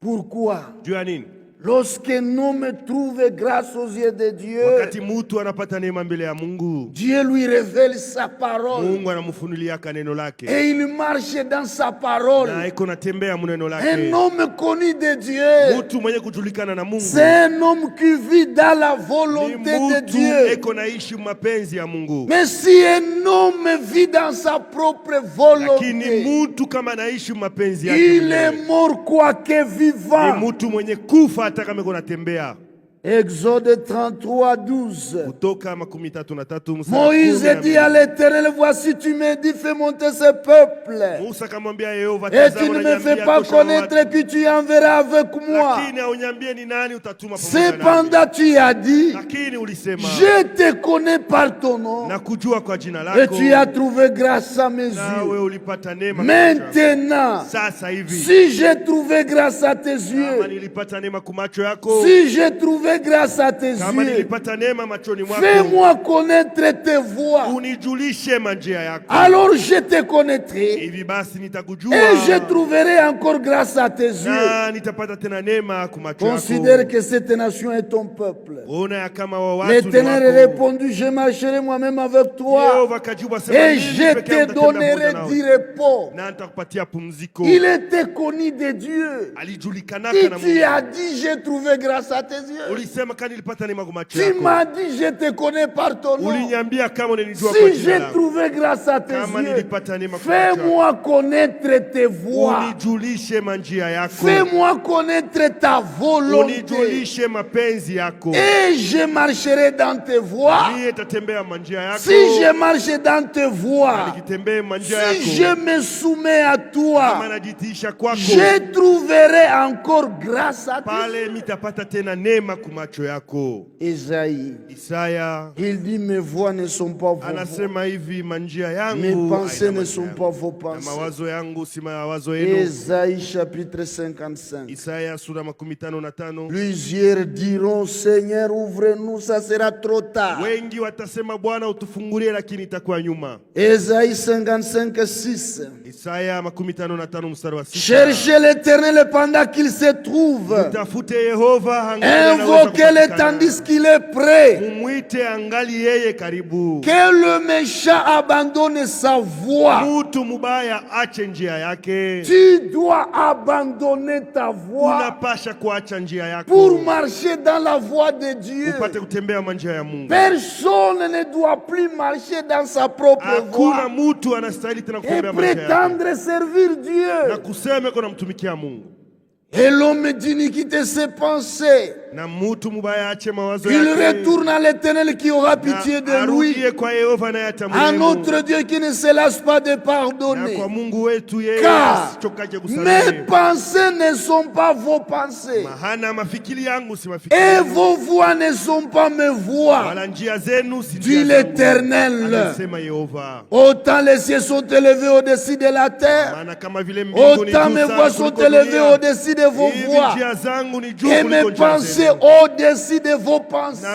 Speaker 3: Pourquoi?
Speaker 5: Juu ya nini?
Speaker 3: Lorsqu'un homme trouve grâce aux yeux de Dieu,
Speaker 5: wakati mtu anapata neema mbele ya Mungu,
Speaker 3: Dieu lui révèle sa parole.
Speaker 5: Mungu anamfunulia neno lake.
Speaker 3: Et il marche dans sa parole.
Speaker 5: Na iko natembea neno lake.
Speaker 3: Un homme connu de Dieu,
Speaker 5: mtu mwenye kujulikana na Mungu,
Speaker 3: c'est un homme qui vit dans la volonté de Dieu.
Speaker 5: iko naishi mapenzi ya Mungu.
Speaker 3: Mais si un homme vit dans sa propre volonté,
Speaker 5: lakini mtu kama anaishi mapenzi yake,
Speaker 3: il est mort quoique vivant.
Speaker 5: Ni mtu mwenye kufa hata kama yuko natembea.
Speaker 3: Exode 33:12.
Speaker 5: Kutoka 33
Speaker 3: Moïse dit à l'Éternel, voici tu me dis fais monter ce peuple,
Speaker 5: Musa akamwambia Yehova,
Speaker 3: et tu ne me fais pas connaître qui tu enverras avec moi.
Speaker 5: lakini hauniambie ni nani utatuma pamoja nami.
Speaker 3: Cependant tu as dit,
Speaker 5: lakini ulisema,
Speaker 3: je te connais par ton nom,
Speaker 5: na kujua kwa jina lako,
Speaker 3: et tu as trouvé grâce à mes
Speaker 5: nawe
Speaker 3: yeux.
Speaker 5: ulipata neema.
Speaker 3: Maintenant,
Speaker 5: sasa hivi,
Speaker 3: si j'ai trouvé grâce à tes yeux,
Speaker 5: kama nilipata neema kwa macho yako,
Speaker 3: si j'ai trouvé grâce à tes
Speaker 5: kama
Speaker 3: yeux,
Speaker 5: nilipata neema machoni mwako,
Speaker 3: fais-moi connaître tes voies.
Speaker 5: unijulishe manjia yako.
Speaker 3: Alors je te connaîtrai,
Speaker 5: hivi basi nitakujua,
Speaker 3: et je trouverai encore grâce à tes yeux.
Speaker 5: na nitapata tena neema kwa macho yako.
Speaker 3: Considère que cette nation est ton peuple.
Speaker 5: Ona ya kama wa watu
Speaker 3: L'Éternel répondit, je marcherai moi-même avec toi, et je te donnerai du repos.
Speaker 5: na nitakupatia pumziko.
Speaker 3: Il était connu de Dieu.
Speaker 5: alijulikanaka
Speaker 3: Et
Speaker 5: na
Speaker 3: tu
Speaker 5: Mungu.
Speaker 3: as dit, j'ai trouvé grâce à tes yeux.
Speaker 5: Ulisema kama nilipata neema kwa macho
Speaker 3: Tu
Speaker 5: yako.
Speaker 3: m'as dit, je te connais par ton nom.
Speaker 5: Uliniambia kama unanijua kwa
Speaker 3: Si
Speaker 5: jina
Speaker 3: j'ai
Speaker 5: lako.
Speaker 3: trouvé grâce à tes
Speaker 5: Kama
Speaker 3: yeux,
Speaker 5: nilipata neema kwa macho yako,
Speaker 3: fais-moi connaître tes voies.
Speaker 5: unijulishe manjia yako.
Speaker 3: Fais-moi connaître ta volonté.
Speaker 5: Unijulishe mapenzi yako.
Speaker 3: Et je marcherai dans tes voies.
Speaker 5: Mie tatembea manjia yako.
Speaker 3: Si je marche dans tes voies,
Speaker 5: nikitembea manjia
Speaker 3: si
Speaker 5: yako,
Speaker 3: je me soumets à
Speaker 5: kama
Speaker 3: toi,
Speaker 5: najitisha kwako,
Speaker 3: je trouverai encore grâce à toi.
Speaker 5: pale mitapata tena neema kwa macho yako.
Speaker 3: Isaïe,
Speaker 5: Isaya
Speaker 3: il dit, mes voies ne sont pas vos voies,
Speaker 5: anasema hivi, manjia
Speaker 3: mes
Speaker 5: yangu
Speaker 3: pensées
Speaker 5: haina
Speaker 3: ne sont
Speaker 5: manjia
Speaker 3: pas
Speaker 5: yangu,
Speaker 3: vos
Speaker 5: na
Speaker 3: pensées.
Speaker 5: mawazo yangu si mawazo yenu.
Speaker 3: Isaïe chapitre 55.
Speaker 5: Isaya sura 55.
Speaker 3: Plusieurs diront, Seigneur, ouvre-nous, ça sera trop tard.
Speaker 5: Wengi watasema Bwana utufungulie, lakini itakuwa nyuma.
Speaker 3: Isaïe 55:6.
Speaker 5: Isaya 55 mstari wa 6.
Speaker 3: Cherchez l'Éternel pendant qu'il se trouve.
Speaker 5: Mtafute Yehova angali anaweza
Speaker 3: Invoquez-le
Speaker 5: kupatikana.
Speaker 3: tandis qu'il est prêt.
Speaker 5: Mumwite angali yeye karibu.
Speaker 3: Que le méchant abandonne sa voie.
Speaker 5: Mtu mubaya ache njia yake.
Speaker 3: Tu dois abandonner ta voie
Speaker 5: Unapasha kuacha njia yako
Speaker 3: pour marcher dans la voie de Dieu.
Speaker 5: upate kutembea manjia ya Mungu.
Speaker 3: Personne ne doit plus marcher dans sa propre
Speaker 5: Hakuna
Speaker 3: voie
Speaker 5: mtu anastahili tena
Speaker 3: et
Speaker 5: kutembea manjia yake
Speaker 3: prétendre servir
Speaker 5: na
Speaker 3: Dieu.
Speaker 5: kusema kuna mtumikia Mungu.
Speaker 3: Et l'homme d'iniquité s'est pensé,
Speaker 5: qu'il retourne à l'Éternel qui aura pitié de lui, à notre Dieu qui ne se lasse pas de pardonner. Car mes pensées ne sont pas vos pensées, et vos voix ne sont pas mes voix, dit l'Éternel. Autant les cieux sont élevés au-dessus de la terre, autant mes voix sont élevées au-dessus de vos voix, et mes pensées au-dessus de vos pensées.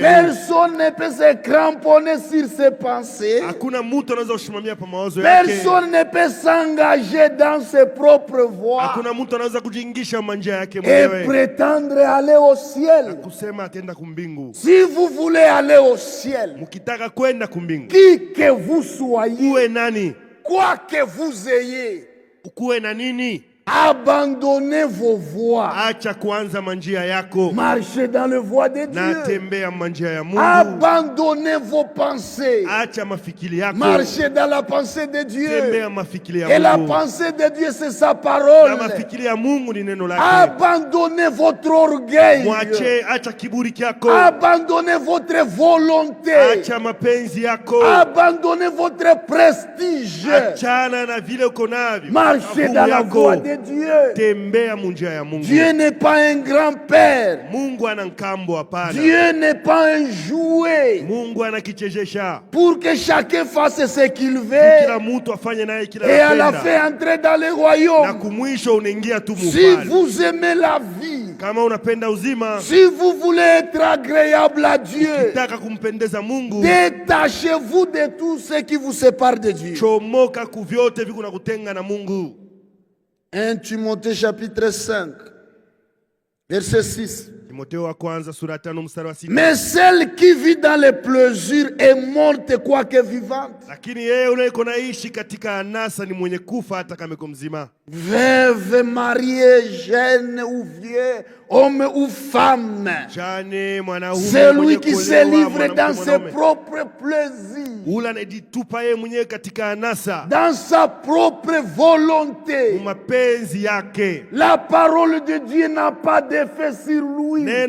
Speaker 5: Personne ne peut se cramponner sur ses pensées. Personne ne peut s'engager dans ses propres voies et prétendre aller au ciel. Si vous voulez aller au ciel, qui que vous soyez, quoi que vous ayez, abandonnez vos voies. Marchez dans le voie de Dieu. Abandonnez vos pensées. Marchez dans la pensée de Dieu. Et la pensée de Dieu, c'est sa parole. Abandonnez votre orgueil. Abandonnez votre volonté. Abandonnez votre prestige. Marchez dans la voie de Dieu. Dieu n'est pas un grand-père. Dieu n'est pas un jouet pour que chacun fasse ce qu'il veut et à la fin entrer dans le royaume. Si vous aimez la vie, si vous voulez être agréable à Dieu, détachez-vous de tout ce qui vous sépare de Dieu. 1 Timothée chapitre 5, verset 6. Mais celle qui vit dans les plaisirs est morte quoique vivante. Veuve, mariée, jeune ou vieux, homme ou femme, celui qui se livre dans ses propres plaisirs, dans sa propre volonté, la parole de Dieu n'a pas d'effet sur lui. La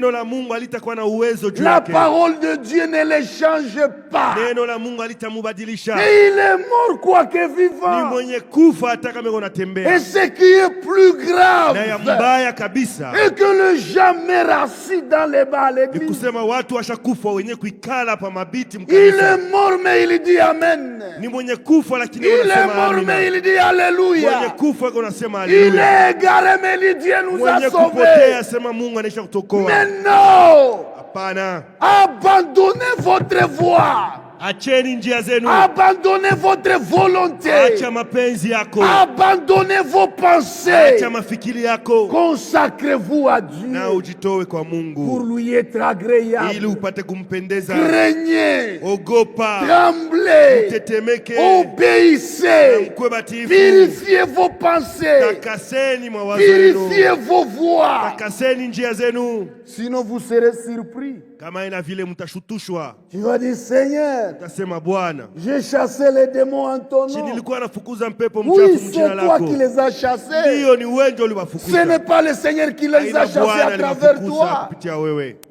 Speaker 5: parole de Dieu ne le change pas. Et il est mort quoique vivant. Et ce qui est plus grave est que le jamais assis dans les bas à l'église. Il est mort mais il dit Amen. Il est mort mais il dit Alléluia. Il est égaré mais il dit Dieu nous a sauvés. Mais non, abandonnez votre voix. Abandonnez votre volonté. Abandonnez vos pensées. Consacrez-vous à Dieu pour lui être agréable. Craignez, tremblez, obéissez, purifiez vos pensées, purifiez vos voix. Sinon vous serez surpris. Tu vas dire Seigneur, j'ai chassé les démons en ton nom. Oui, c'est toi qui les as chassés. Ce n'est pas le Seigneur qui les a chassés à travers toi.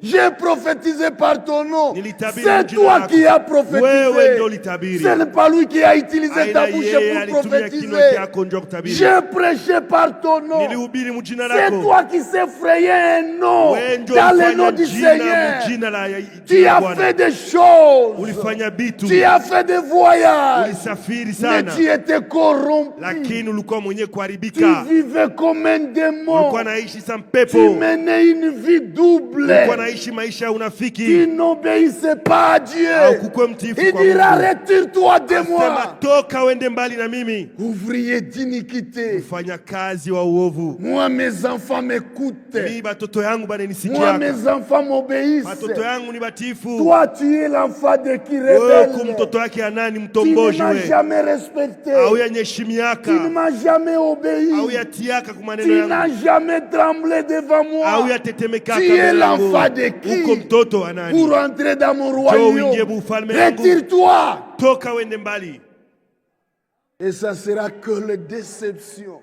Speaker 5: J'ai prophétisé par ton nom. C'est toi qui as prophétisé. Ce n'est pas lui qui a utilisé ta bouche pour prophétiser. J'ai prêché par ton nom. C'est toi qui s'est frayé un nom dans le nom du Seigneur. Tu as fait des choses. Tu as fait des voyages. Mais tu étais corrompu. Tu vivais comme un démon. Tu menais une vie double. Tu n'obéissais pas à Dieu. Il dira retire-toi de moi, ouvrier d'iniquité. Moi mes enfants m'écoutent. Moi mes enfants m'obéissent. Toi tu es l'enfant de qui rebelle. Tu ne m'as jamais respecté. Tu ne m'as jamais obéi. Tu n'as jamais tremblé devant moi. Tu es l'enfant de qui pour entrer dans mon royaume? Retire-toi. Et ça sera que la déception.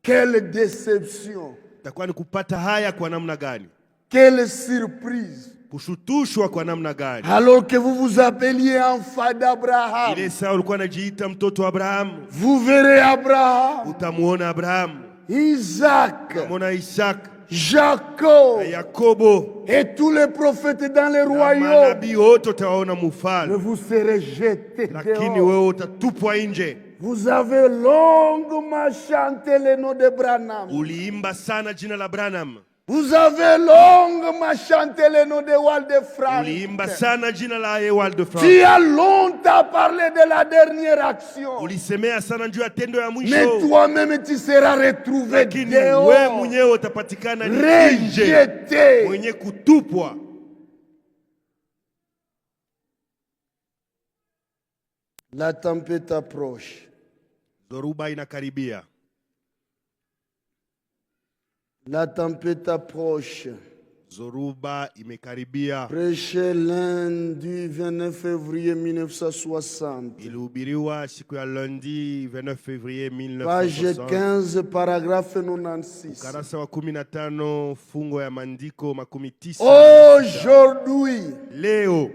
Speaker 5: Quelle déception.
Speaker 4: Itakuwa ni kupata haya kwa namna gani?
Speaker 5: Quelle surprise.
Speaker 4: Kushutushwa kwa namna gani?
Speaker 5: Alors que vous vous appeliez enfant d'Abraham.
Speaker 4: Ile saa ulikuwa unajiita mtoto wa Abraham.
Speaker 5: Vous verrez Abraham.
Speaker 4: Utamuona Abraham.
Speaker 5: Isaac.
Speaker 4: Utamuona Isaac.
Speaker 5: Jacob.
Speaker 4: Yakobo.
Speaker 5: Et tous les prophètes dans les royaumes.
Speaker 4: Manabii wote utawaona mfalme.
Speaker 5: Mais vous serez jetés
Speaker 4: lakini
Speaker 5: dehors.
Speaker 4: wewe utatupwa nje.
Speaker 5: Vous avez longuement chanté le nom de Branham.
Speaker 4: Uliimba sana jina la Branham.
Speaker 5: Vous avez longuement chanté le nom de Walde Frank.
Speaker 4: Uliimba sana jina la Walde Frank.
Speaker 5: Tu as longtemps parlé de la dernière action.
Speaker 4: Ulisemea sana juu ya tendo ya mwisho.
Speaker 5: Mais toi-même tu seras retrouvé dehors.
Speaker 4: Wewe mwenyewe utapatikana nje. Mwenye kutupwa.
Speaker 5: La tempête approche.
Speaker 4: Zoruba inakaribia.
Speaker 5: La tempête approche.
Speaker 4: Zoruba imekaribia.
Speaker 5: Prêché lundi 29 février 1960.
Speaker 4: Ilihubiriwa siku ya lundi 29 février 1960.
Speaker 5: Page 15 paragraphe 96.
Speaker 4: Ukarasa wa 15 fungo ya maandiko 90.
Speaker 5: Aujourd'hui,
Speaker 4: leo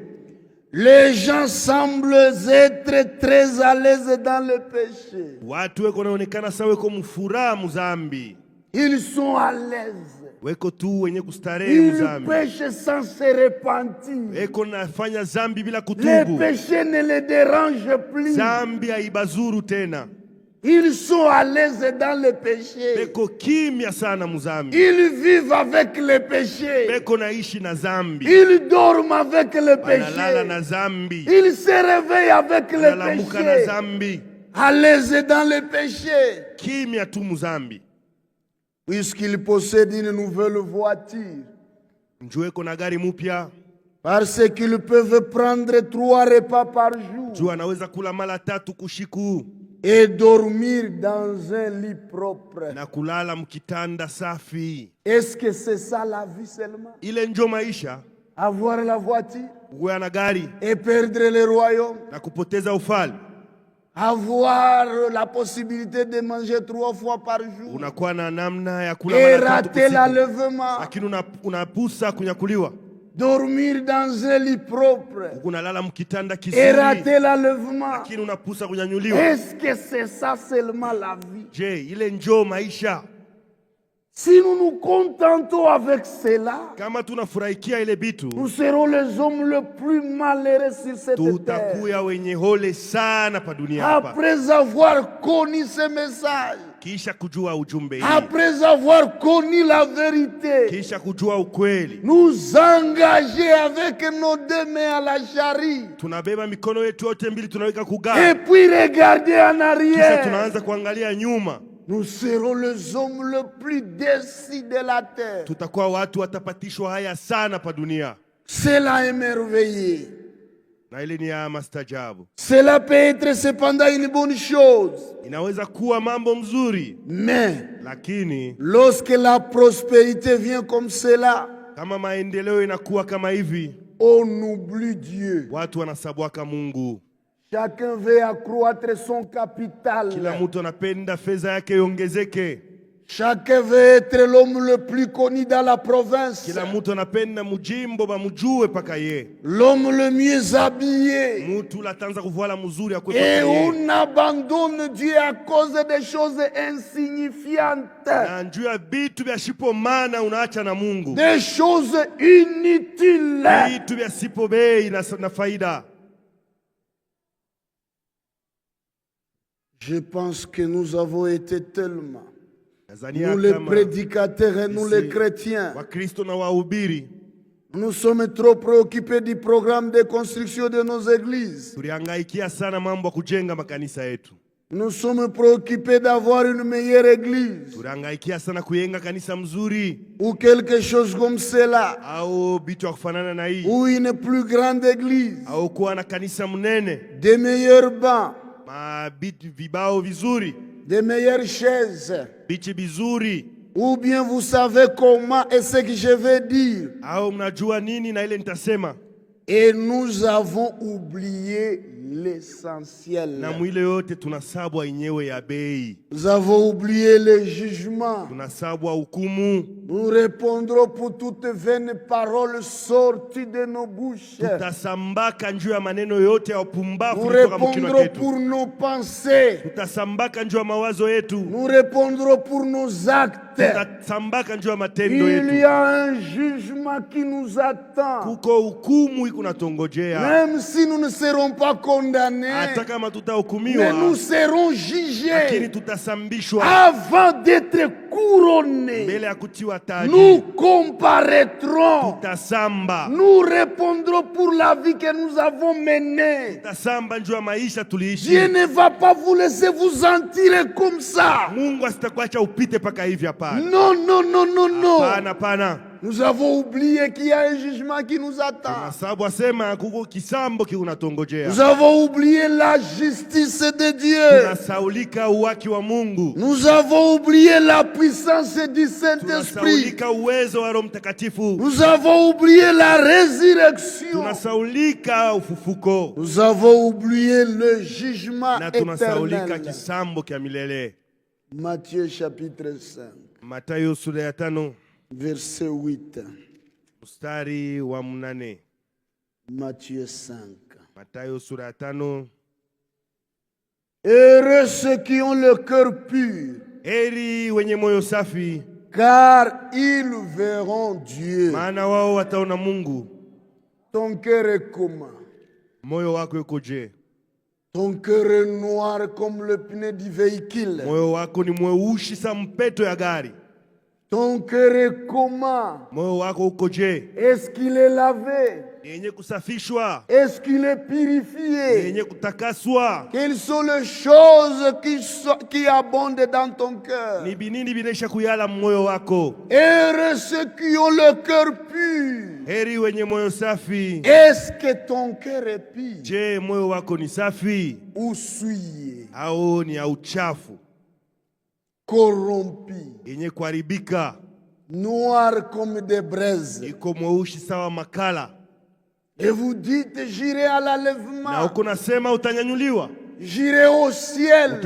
Speaker 5: les gens semblent être très à l'aise dans le péché.
Speaker 4: Watu weko naonekana sawa weko mfuraha muzambi.
Speaker 5: Ils sont à l'aise.
Speaker 4: Weko tu wenye kustarehe muzambi.
Speaker 5: Ils pêchent sans se repentir.
Speaker 4: Weko nafanya zambi bila kutubu.
Speaker 5: Les péchés ne les dérangent plus.
Speaker 4: Zambi haibazuru tena.
Speaker 5: Ils sont à l'aise dans le péché.
Speaker 4: Weko kimya sana muzambi.
Speaker 5: Ils vivent avec le péché.
Speaker 4: Weko naishi na zambi.
Speaker 5: Ils dorment avec le péché.
Speaker 4: Banalala na zambi.
Speaker 5: Ils se réveillent avec le
Speaker 4: péché. Na zambi.
Speaker 5: À l'aise dans le péché.
Speaker 4: Kimya tu muzambi.
Speaker 5: Puisqu'ils possèdent une nouvelle voiture.
Speaker 4: Njueko na gari mupya.
Speaker 5: Parce qu'ils peuvent prendre 3 repas par jour.
Speaker 4: Juu anaweza kula mara 3 kushiku.
Speaker 5: Et dormir dans un lit propre.
Speaker 4: Na kulala mkitanda safi.
Speaker 5: Est-ce que c'est ça la vie seulement?
Speaker 4: Ile njo maisha.
Speaker 5: Avoir la voiture.
Speaker 4: Kuwa na gari.
Speaker 5: Et perdre le royaume.
Speaker 4: Na kupoteza ufalme.
Speaker 5: Avoir la possibilité de manger 3 fois par jour.
Speaker 4: Unakuwa na namna ya kula
Speaker 5: mara 3 rater l'enlèvement.
Speaker 4: Lakini unapusa kunyakuliwa.
Speaker 5: Dormir dans un lit propre.
Speaker 4: Unalala mkitanda kizuri.
Speaker 5: Et rater l'enlèvement.
Speaker 4: Lakini unapusa kunyanyuliwa.
Speaker 5: Est-ce que c'est ça seulement la vie?
Speaker 4: Je, ile njo maisha.
Speaker 5: Si nous nous contentons avec cela,
Speaker 4: kama tunafurahikia ile bitu,
Speaker 5: nous serons les hommes les plus malheureux sur cette terre.
Speaker 4: Tutakuya wenye hole sana pa dunia hapa.
Speaker 5: Après avoir connu ce message,
Speaker 4: kisha kujua ujumbe hii,
Speaker 5: après avoir connu la vérité,
Speaker 4: kisha kujua ukweli,
Speaker 5: nous engager avec nos 2 mains à la charrie,
Speaker 4: tunabeba mikono yetu yote mbili tunaweka kugari,
Speaker 5: et puis regarder en arrière,
Speaker 4: kisha tunaanza kuangalia nyuma.
Speaker 5: Nous serons les hommes les plus décis de la terre.
Speaker 4: Tutakuwa watu watapatishwa haya sana pa dunia.
Speaker 5: Cela est merveilleux.
Speaker 4: Na ile ni ya mastajabu.
Speaker 5: Cela peut être cependant une bonne chose.
Speaker 4: Inaweza kuwa mambo mzuri.
Speaker 5: Mais
Speaker 4: lakini
Speaker 5: lorsque la prospérité vient comme cela,
Speaker 4: kama maendeleo inakuwa kama hivi,
Speaker 5: on oublie Dieu.
Speaker 4: Watu wanasabwaka Mungu.
Speaker 5: Chacun veut accroître son capital.
Speaker 4: Kila mtu anapenda fedha yake iongezeke.
Speaker 5: Chacun veut être l'homme le plus connu dans la province.
Speaker 4: Kila mtu anapenda mujimbo bamujue paka ye.
Speaker 5: L'homme le mieux habillé.
Speaker 4: Mtu latanza kuvala mzuri akwe
Speaker 5: paka ye. Et on abandonne Dieu à cause des choses insignifiantes.
Speaker 4: Na njoo ya vitu vya sipo maana unaacha na Mungu.
Speaker 5: Des choses inutiles.
Speaker 4: Vitu vya sipo bei na faida.
Speaker 5: Je pense que nous avons été tellement, nous les prédicateurs et nous les chrétiens, nous sommes trop préoccupés du programme de construction de nos églises. Nous sommes préoccupés d'avoir une meilleure église ou quelque chose comme cela, ou une plus grande église, des meilleurs bancs, des meilleures chaises, ou bien vous savez comment et ce que je vais dire. Et nous avons oublié l'essentiel. Nous avons oublié le jugement. Nous répondrons pour toute vaine parole sortie de nos bouches. Nous répondrons pour nos pensées. Nous répondrons pour nos actes. Il y a un jugement qui nous attend. Même si nous ne serons pas condamnés, mais nous serons jugés avant d'être couronnés. Nous comparaîtrons. Nous répondrons pour la vie que nous avons menée. Dieu ne va pas vous laisser vous en tirer comme ça. Non, non, non, non, non. Nous avons oublié qu'il y a un jugement qui nous attend. Nous avons oublié la justice de Dieu. Nous avons oublié la puissance du Saint-Esprit. Nous avons oublié la résurrection. Nous avons oublié le jugement éternel. Matthieu chapitre 5. Verset 8. Matthieu 5. Heureux ceux qui ont le cœur pur, car ils verront Dieu. Ton cœur est comment? Ton cœur est noir comme le pneu du véhicule. Ton cœur est comment? Est-ce qu'il est lavé? Est-ce qu'il est purifié? Quelles sont les choses qui abondent dans ton cœur? Heureux ceux qui ont le cœur pur. Est-ce que ton cœur est pur? Ou souillé? Corrompu, noir comme des braises. Et vous dites, j'irai à l'enlèvement, j'irai au ciel.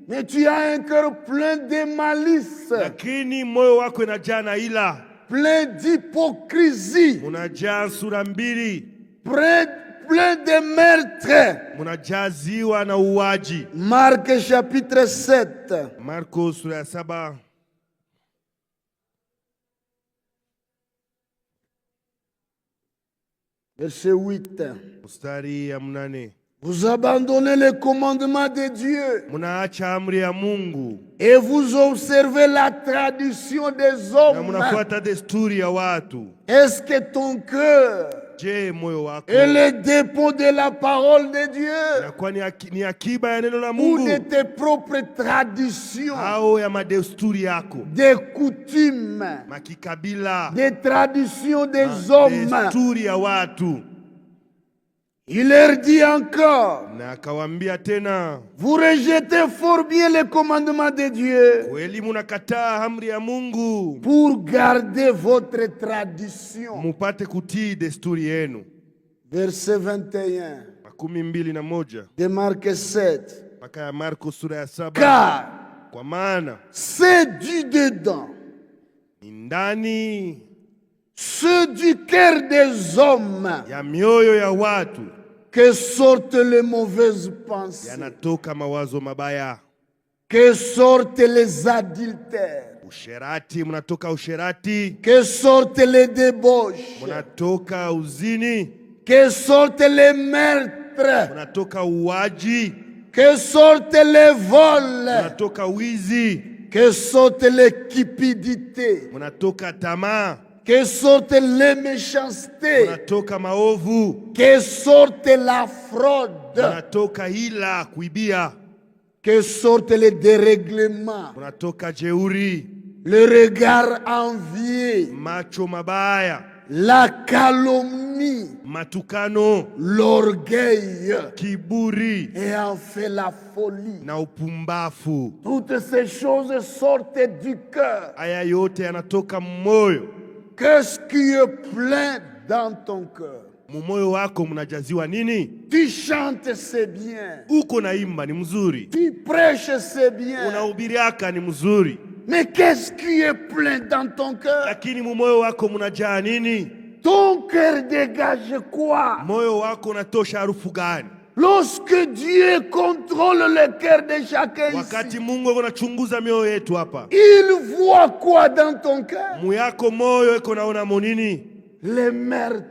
Speaker 5: Mais tu as un cœur plein de malice, plein d'hypocrisie, plein de meurtre. Marc chapitre 7. Verset 8. Vous abandonnez les commandements de Dieu et vous observez la tradition des hommes. Est-ce que ton cœur est le dépôt de la parole de Dieu ou de tes propres traditions, des coutumes, des traditions des hommes? Il leur dit encore, vous rejetez fort bien les commandements de Dieu pour garder votre tradition. Verset 21 de Marc 7. Car c'est du dedans, c'est du cœur des hommes que sortent les mauvaises pensées, que sortent les adultères, que sortent les débauches, que sortent les meurtres, que sortent les vols, que sortent les cupidités, que sorte les méchancetés, que sorte la fraude, que sorte les dérèglements, le regard envié, la calomnie, l'orgueil, et enfin la folie. Toutes ces choses sortent du cœur. Qu'est-ce qui est plein dans ton cœur?
Speaker 4: Mumoyo wako mnajaziwa nini?
Speaker 5: Tu chantes, c'est bien.
Speaker 4: Uko naimba ni mzuri.
Speaker 5: Tu prêches, c'est bien.
Speaker 4: Unahubiriaka ni mzuri.
Speaker 5: Mais qu'est-ce qui est plein dans ton cœur?
Speaker 4: Lakini mumoyo wako mnajaa nini?
Speaker 5: Ton cœur dégage quoi?
Speaker 4: Moyo wako unatosha harufu gani?
Speaker 5: Lorsque Dieu contrôle le cœur de chacun
Speaker 4: wakati
Speaker 5: ici,
Speaker 4: Mungu anachunguza mioyo yetu hapa,
Speaker 5: il voit quoi dans ton cœur?
Speaker 4: Muyako moyo eko naona monini?
Speaker 5: Les meurtres.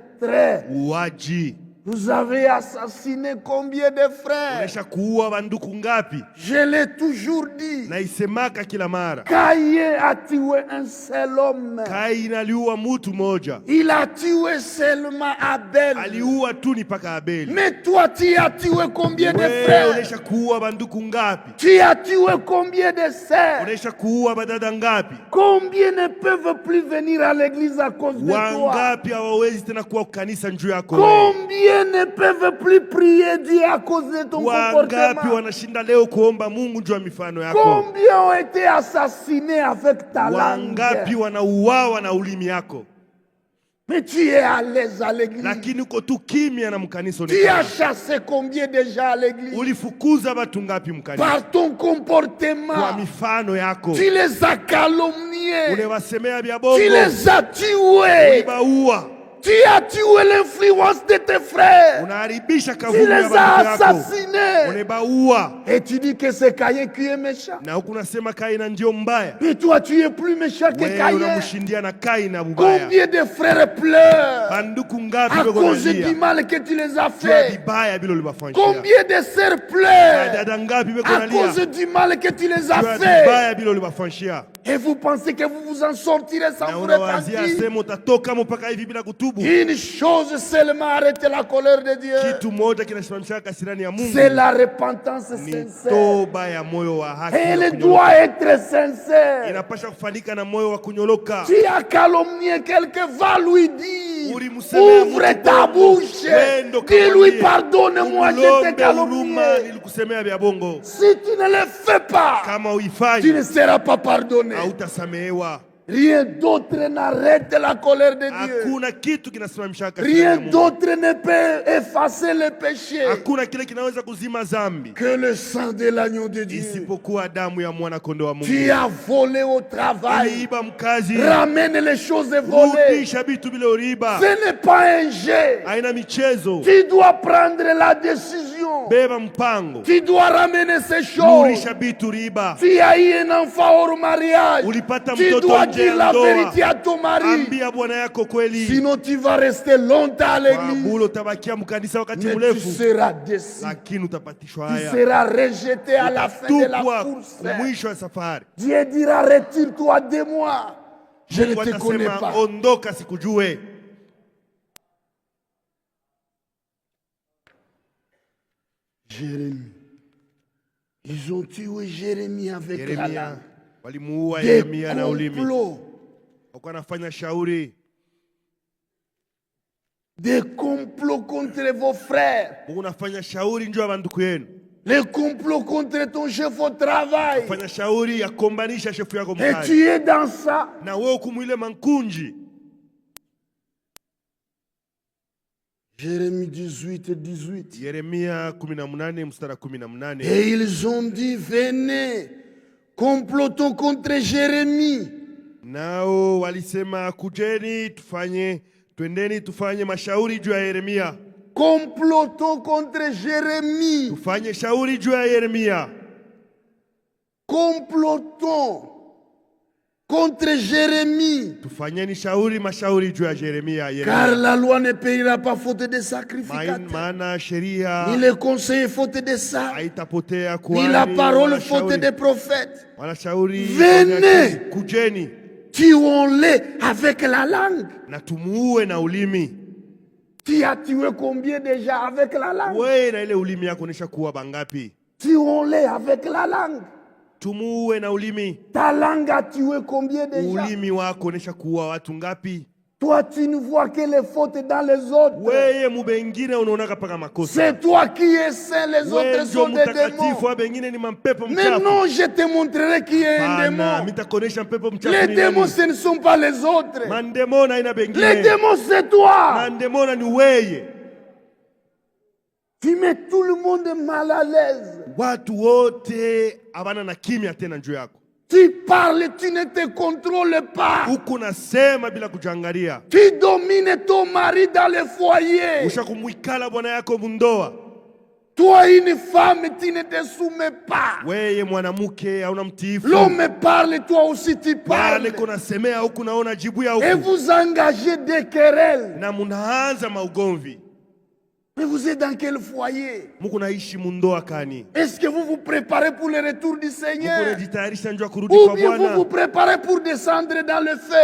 Speaker 4: Uaji.
Speaker 5: Vous avez assassiné combien de frères?
Speaker 4: Unesha kuua banduku ngapi?
Speaker 5: Je l'ai toujours dit.
Speaker 4: Na isemaka kila mara.
Speaker 5: Caïn a tué un seul homme.
Speaker 4: Kaini aliua mutu moja.
Speaker 5: Il a tué seulement Abel.
Speaker 4: Aliua tu ni paka Abeli.
Speaker 5: Mais toi, tu as tué combien de frères?
Speaker 4: Unesha kuua banduku ngapi?
Speaker 5: Tu as tué combien de sœurs?
Speaker 4: Unesha kuua badada ngapi?
Speaker 5: Combien ne peuvent plus venir à l'église à cause de toi?
Speaker 4: Wangapi hawawezi tena kuwa kanisa njoo yako?
Speaker 5: Combien ne peuvent plus prier Dieu à cause de ton
Speaker 4: wangapi
Speaker 5: comportement?
Speaker 4: wanashinda leo kuomba Mungu njoo ya mifano yako?
Speaker 5: Combien ont été assassinés avec ta
Speaker 4: wangapi
Speaker 5: langue?
Speaker 4: wanauawa na ulimi yako?
Speaker 5: Mais tu es à l'aise à l'église.
Speaker 4: Lakini uko tu kimya na mkanisa.
Speaker 5: Tu as chassé combien de gens à l'église?
Speaker 4: Ulifukuza watu ngapi mkanisa?
Speaker 5: Par ton comportement.
Speaker 4: Kwa mifano yako.
Speaker 5: Tu les as calomniés.
Speaker 4: Unewasemea vya bongo.
Speaker 5: Tu les as tués.
Speaker 4: Ulibaua.
Speaker 5: Tu as tué l'influence de tes frères.
Speaker 4: Unaharibisha
Speaker 5: Tu
Speaker 4: kavumu ya
Speaker 5: les as
Speaker 4: banduku yako.
Speaker 5: assassinés.
Speaker 4: Unebaua.
Speaker 5: Et tu dis que c'est Caïn qui est méchant.
Speaker 4: Na huku unasema Kaina ndio mbaya.
Speaker 5: Mais toi, tu es plus méchant que
Speaker 4: Wewe
Speaker 5: Caïn.
Speaker 4: unamshindia na Kaina mbaya.
Speaker 5: Combien de frères pleurent
Speaker 4: Banduku ngapi
Speaker 5: à
Speaker 4: beko
Speaker 5: cause
Speaker 4: nalia?
Speaker 5: du mal que tu les as
Speaker 4: Kwa
Speaker 5: fait?
Speaker 4: vibaya bila ulibafanyia.
Speaker 5: Combien de sœurs pleurent
Speaker 4: Dada ngapi beko
Speaker 5: à
Speaker 4: nalia?
Speaker 5: cause du mal que tu les as
Speaker 4: Kwa
Speaker 5: fait?
Speaker 4: vibaya bila ulibafanyia.
Speaker 5: Et vous pensez que vous vous en sortirez sans
Speaker 4: Na
Speaker 5: vous
Speaker 4: unawazia
Speaker 5: repentir?
Speaker 4: sema utatoka mpaka hivi bila kutubu.
Speaker 5: Une chose seulement arrête la colère de Dieu.
Speaker 4: Kitu moja kinasimamisha kasirani ya Mungu.
Speaker 5: C'est la repentance
Speaker 4: Ni
Speaker 5: sincère.
Speaker 4: toba ya moyo wa haki.
Speaker 5: Elle doit être sincère.
Speaker 4: Inapasha kufanyika na moyo wa kunyoloka.
Speaker 5: Tu as calomnié quelqu'un, va lui dire.
Speaker 4: Ulimsemea
Speaker 5: Ouvre
Speaker 4: mtu
Speaker 5: ta
Speaker 4: bongo.
Speaker 5: bouche.
Speaker 4: Wendo
Speaker 5: Dis-lui
Speaker 4: kamwambie.
Speaker 5: pardonne-moi, je t'ai
Speaker 4: Umlombe huruma,
Speaker 5: calomnié.
Speaker 4: nilikusemea vya bongo.
Speaker 5: Si tu ne le fais pas,
Speaker 4: Kama
Speaker 5: tu
Speaker 4: uifanyi
Speaker 5: ne seras pas pardonné.
Speaker 4: hautasamehewa.
Speaker 5: Rien d'autre n'arrête la colère de Dieu.
Speaker 4: Hakuna kitu kinasimamisha kasirani ya
Speaker 5: Rien
Speaker 4: Mungu.
Speaker 5: d'autre ne peut effacer le péché
Speaker 4: Hakuna kile kinaweza kuzima dhambi
Speaker 5: que le sang de l'agneau de Dieu.
Speaker 4: isipokuwa damu ya mwana kondoo wa Mungu.
Speaker 5: Tu as volé au travail.
Speaker 4: Uliiba mkazi.
Speaker 5: Ramène les choses volées.
Speaker 4: Rudisha vitu vile uliiba.
Speaker 5: Ce n'est pas un jeu.
Speaker 4: Haina michezo.
Speaker 5: Tu dois prendre la décision.
Speaker 4: Beba mpango.
Speaker 5: Tu dois ramener ces choses.
Speaker 4: Rudisha vitu uliiba.
Speaker 5: Tu as eu un enfant hors mariage.
Speaker 4: Ulipata
Speaker 5: Tu
Speaker 4: mtoto
Speaker 5: dois
Speaker 4: nje
Speaker 5: dire
Speaker 4: ya
Speaker 5: la
Speaker 4: ndoa.
Speaker 5: vérité à ton mari.
Speaker 4: Ambia bwana yako kweli.
Speaker 5: Sinon tu vas rester longtemps à l'église.
Speaker 4: Bulo utabakia mkanisa wakati
Speaker 5: Mais tu
Speaker 4: mrefu.
Speaker 5: seras déçu.
Speaker 4: Lakini utapatishwa
Speaker 5: Tu
Speaker 4: haya.
Speaker 5: seras rejeté à la fin de la
Speaker 4: Tupwa
Speaker 5: course.
Speaker 4: mwisho wa safari.
Speaker 5: Dieu dira, retire-toi de moi. Je ne
Speaker 4: Mungu
Speaker 5: te connais
Speaker 4: atasema
Speaker 5: pas.
Speaker 4: ondoka sikujue.
Speaker 5: Jérémie. Ils ont tué Jérémie avec la
Speaker 4: Yeremia
Speaker 5: langue.
Speaker 4: walimuua
Speaker 5: Des
Speaker 4: Yeremia na ulimi.
Speaker 5: complots.
Speaker 4: Walikuwa wanafanya shauri.
Speaker 5: Des complots contre vos frères.
Speaker 4: Mungu unafanya shauri njoo ya banduku yenu.
Speaker 5: Les complots contre ton chef au travail.
Speaker 4: Fanya shauri ya kombanisha shefu yako
Speaker 5: Et
Speaker 4: mkazi.
Speaker 5: tu es dans ça.
Speaker 4: Na wewe kumwile mankunji.
Speaker 5: Jérémie 18, 18.
Speaker 4: Yeremia 18 mstari 18.
Speaker 5: Et ils ont dit, venez, complotons contre Jérémie.
Speaker 4: Nao walisema kujeni twendeni tufanye mashauri juu ya Yeremia.
Speaker 5: Complotons contre Jérémie.
Speaker 4: Tufanye shauri juu ya Yeremia.
Speaker 5: Complotons contre Jérémie.
Speaker 4: Tufanyeni mashauri juu ya Yeremia.
Speaker 5: Car la loi ne payera pas faute de sacrificateur.
Speaker 4: Maana sheria
Speaker 5: Ni le conseil faute de ça.
Speaker 4: haitapotea
Speaker 5: Ni
Speaker 4: kuhani.
Speaker 5: la parole faute des prophètes.
Speaker 4: Wanashauri
Speaker 5: Venez.
Speaker 4: kujeni
Speaker 5: Tuons-les avec la langue.
Speaker 4: na tumuue na ulimi.
Speaker 5: Tu as tué combien déjà avec la langue?
Speaker 4: Wewe na ile ulimi yako unesha kuwa bangapi?
Speaker 5: Tuons-les avec la langue.
Speaker 4: Tumuue na ulimi.
Speaker 5: Ta langue a tué combien déjà?
Speaker 4: Ulimi wako unesha kuwa watu ngapi?
Speaker 5: Toi, tu ne vois que les fautes dans les autres. C'est toi qui es saint, les autres sont des démons. Mais non, je te montrerai qui est un démon. Les démons, ce ne sont pas les autres. Les démons, c'est toi. Tu mets tout le monde mal à l'aise. Tu parles, tu ne te contrôles pas. Tu domines ton mari dans le foyer. Toi, une femme, tu ne te soumets pas. L'homme parle, toi aussi tu parles. Et vous engagez des querelles. Mais vous êtes dans quel foyer? Est-ce que vous vous préparez pour le retour du Seigneur? Ou bien vous vous préparez pour descendre dans le feu?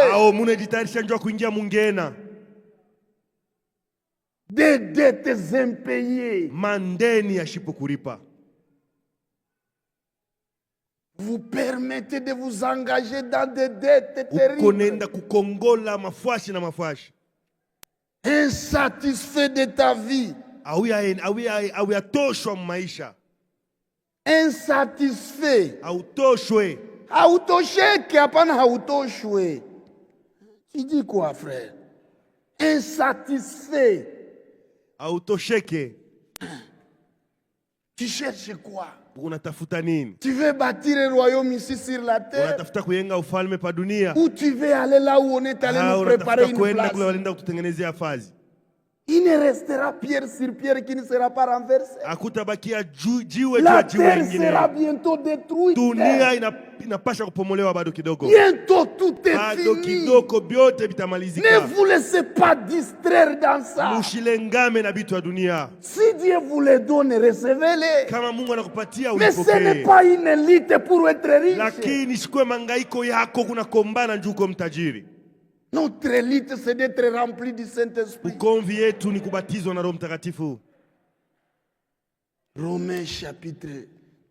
Speaker 5: Des dettes impayées. Vous permettez de vous engager dans des dettes terribles. Insatisfait de ta vie. Insatisfait. Hautosheke, hapana hautoshwe. Tu dis quoi, frère? Insatisfait. Hautosheke. Tu cherches quoi? Tu veux bâtir un royaume ici sur la terre? Ou tu veux aller là où on est allé nous préparer une place? Il ne restera pierre sur pierre qui ne sera pas renversée. La terre sera bientôt détruite. Bientôt tout est fini. Ne vous laissez pas distraire dans ça. Si Dieu vous les donne, recevez-les. Mais ce n'est pas une élite pour être riche. Notre élite, c'est d'être rempli du Saint-Esprit. Romains chapitre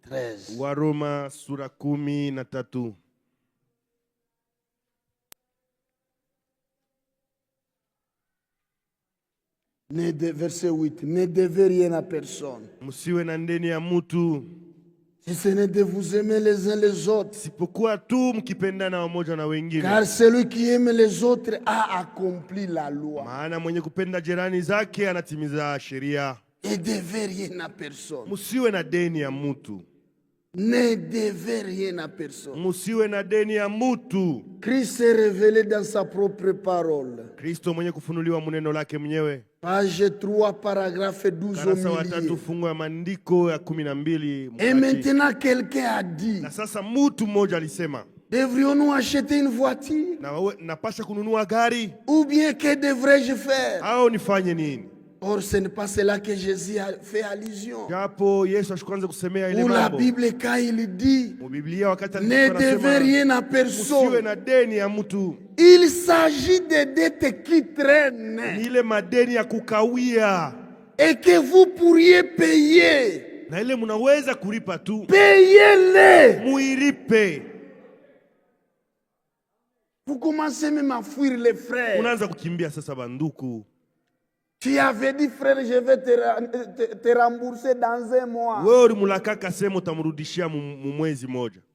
Speaker 5: 13.
Speaker 4: Waroma sura 13.
Speaker 5: Verset 8. Ne devez rien à personne. Si ce n'est de vous aimer les uns les autres. Car celui qui aime les autres a accompli la loi. Et devez rien à personne. Ne devez rien à personne. Christ s'est révélé dans sa propre parole. Page 3, paragraphe 12 au milieu. Et maintenant quelqu'un a dit, devrions-nous acheter une voiture? Ou bien que devrais-je faire? Or, ce n'est pas cela que Jésus a fait allusion. Où la Bible, quand il dit, ne devez rien à personne. Il s'agit de dettes qui traînent. Et que vous pourriez payer. Payez-les. Vous commencez même à fuir les frères. Tu avais dit, frère, je vais te rembourser dans un mois.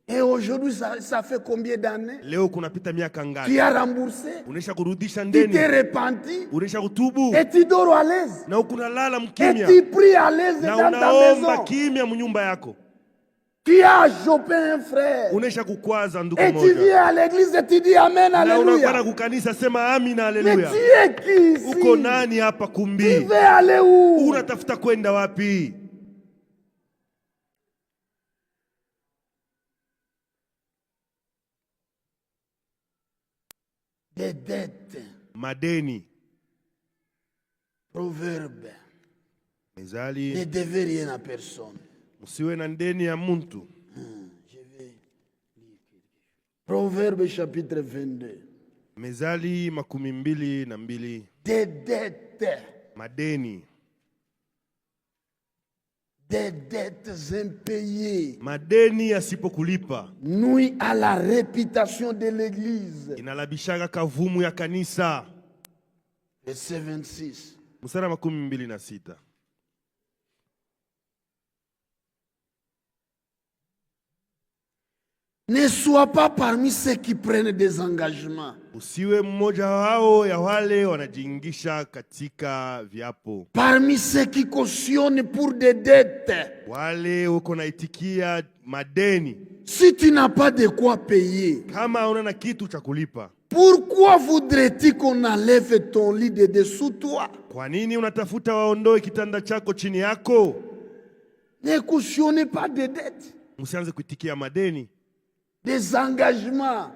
Speaker 5: Et aujourd'hui, ça fait combien d'années? Tu as remboursé. Tu t'es repenti. Et tu dors à l'aise. Et tu pries à l'aise dans ta maison. Tu as chopé un frère. Et tu viens à l'église et tu dis Amen, Alléluia. Mais tu es qui ici? Tu veux aller où? Des dettes. Proverbe. Ne devez rien à personne. Proverbe chapitre 22. Des dettes. Des dettes impayées. Nuit à la réputation de l'église. Verset 26.
Speaker 4: Mstari wa 26.
Speaker 5: Ne sois pas parmi ceux qui prennent des engagements.
Speaker 4: Usiwe mmoja wao ya wale wanajiingisha katika viapo.
Speaker 5: Parmi ceux qui cautionnent pour des dettes.
Speaker 4: Wale uko naitikia madeni.
Speaker 5: Si tu n'as pas de quoi payer.
Speaker 4: Kama una kitu cha kulipa.
Speaker 5: Pourquoi voudrais-tu qu'on enlève ton lit de dessous toi?
Speaker 4: Kwa nini unatafuta waondoe kitanda chako chini yako?
Speaker 5: Ne cautionnez pas de dettes.
Speaker 4: Msianze kuitikia madeni.
Speaker 5: Des engagements.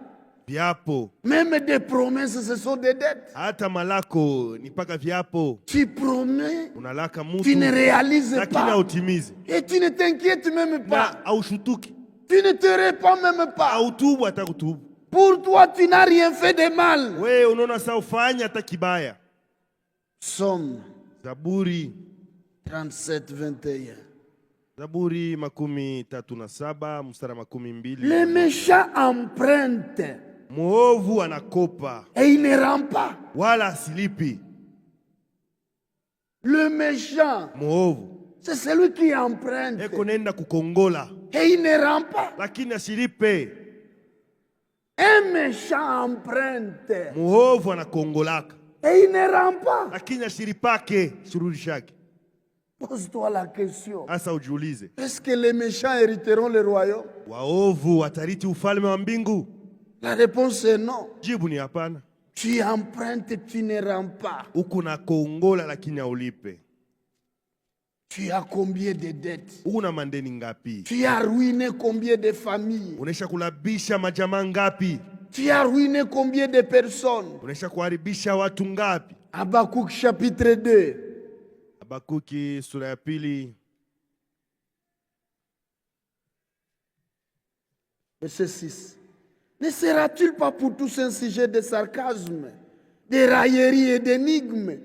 Speaker 4: Viapo.
Speaker 5: Même des promesses, ce sont des dettes.
Speaker 4: Hata malako ni paka viapo.
Speaker 5: Tu promets.
Speaker 4: Unalaka mutu.
Speaker 5: Tu ne réalises
Speaker 4: pas.
Speaker 5: pas.
Speaker 4: Hautimizi.
Speaker 5: Et tu ne t'inquiètes même pas.
Speaker 4: Na aushutuki.
Speaker 5: Tu ne te répands même pas.
Speaker 4: Hautubu hata kutubu.
Speaker 5: Pour toi, tu n'as rien fait de mal.
Speaker 4: Wewe unaona saa ufanya hata kibaya.
Speaker 5: Somme.
Speaker 4: Zaburi
Speaker 5: 37:21.
Speaker 4: Zaburi 37 mstari 12.
Speaker 5: Le méchant emprunte.
Speaker 4: Muovu anakopa.
Speaker 5: Et il ne rend pas.
Speaker 4: Wala asilipi.
Speaker 5: Le méchant.
Speaker 4: Muovu.
Speaker 5: C'est celui qui emprunte.
Speaker 4: Eko nenda kukongola.
Speaker 5: Et il ne rend pas.
Speaker 4: Lakini asilipe.
Speaker 5: Un méchant emprunte.
Speaker 4: Muovu anakongolaka.
Speaker 5: Et il ne rend pas.
Speaker 4: Lakini asilipake shurudishake.
Speaker 5: Pose-toi la question.
Speaker 4: Asa ujiulize.
Speaker 5: Est-ce que les méchants hériteront le royaume?
Speaker 4: Waovu watariti ufalme wa mbingu?
Speaker 5: La réponse est non.
Speaker 4: Jibu ni hapana.
Speaker 5: Tu empruntes, tu ne rends pas.
Speaker 4: Uko na kongola lakini haulipe.
Speaker 5: Tu as combien de dettes?
Speaker 4: Una mandeni ngapi?
Speaker 5: Tu as ruiné combien de familles?
Speaker 4: Unaisha kulabisha majamaa ngapi?
Speaker 5: Tu as ruiné combien de personnes?
Speaker 4: Unaisha kuharibisha watu ngapi?
Speaker 5: Habakkuk chapitre 2.
Speaker 4: Habakuki sura ya 2.
Speaker 5: Verset 6. Ne sera-t-il pas pour tous un sujet de sarcasme, de raillerie et d'énigmes?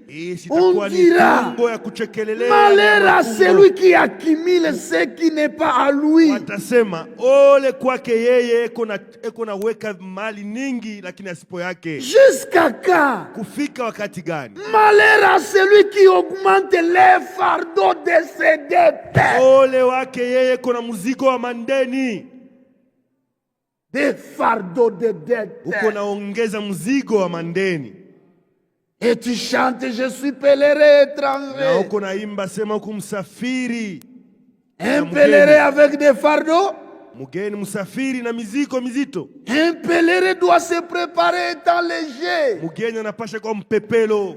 Speaker 5: On dira, malheur à celui qui accumule ce qui n'est pas à lui.
Speaker 4: Watasema, ole kwake yeye eko na weka mali nyingi lakini asipo yake.
Speaker 5: Jusqu'à quand?
Speaker 4: Kufika wakati gani?
Speaker 5: Malheur à celui qui augmente les fardeaux de ses dettes.
Speaker 4: Ole wake yeye eko na mzigo wa mandeni.
Speaker 5: Des fardeaux de dettes.
Speaker 4: Uko naongeza mzigo wa mandeni.
Speaker 5: Et tu chantes, je suis pèlerin étranger.
Speaker 4: Na uko naimba sema kumsafiri.
Speaker 5: Un pèlerin avec des fardeaux.
Speaker 4: Mugeni msafiri na mizigo mizito.
Speaker 5: Un pèlerin doit se préparer étant léger.
Speaker 4: Mugeni anapasha kwa mpepelo.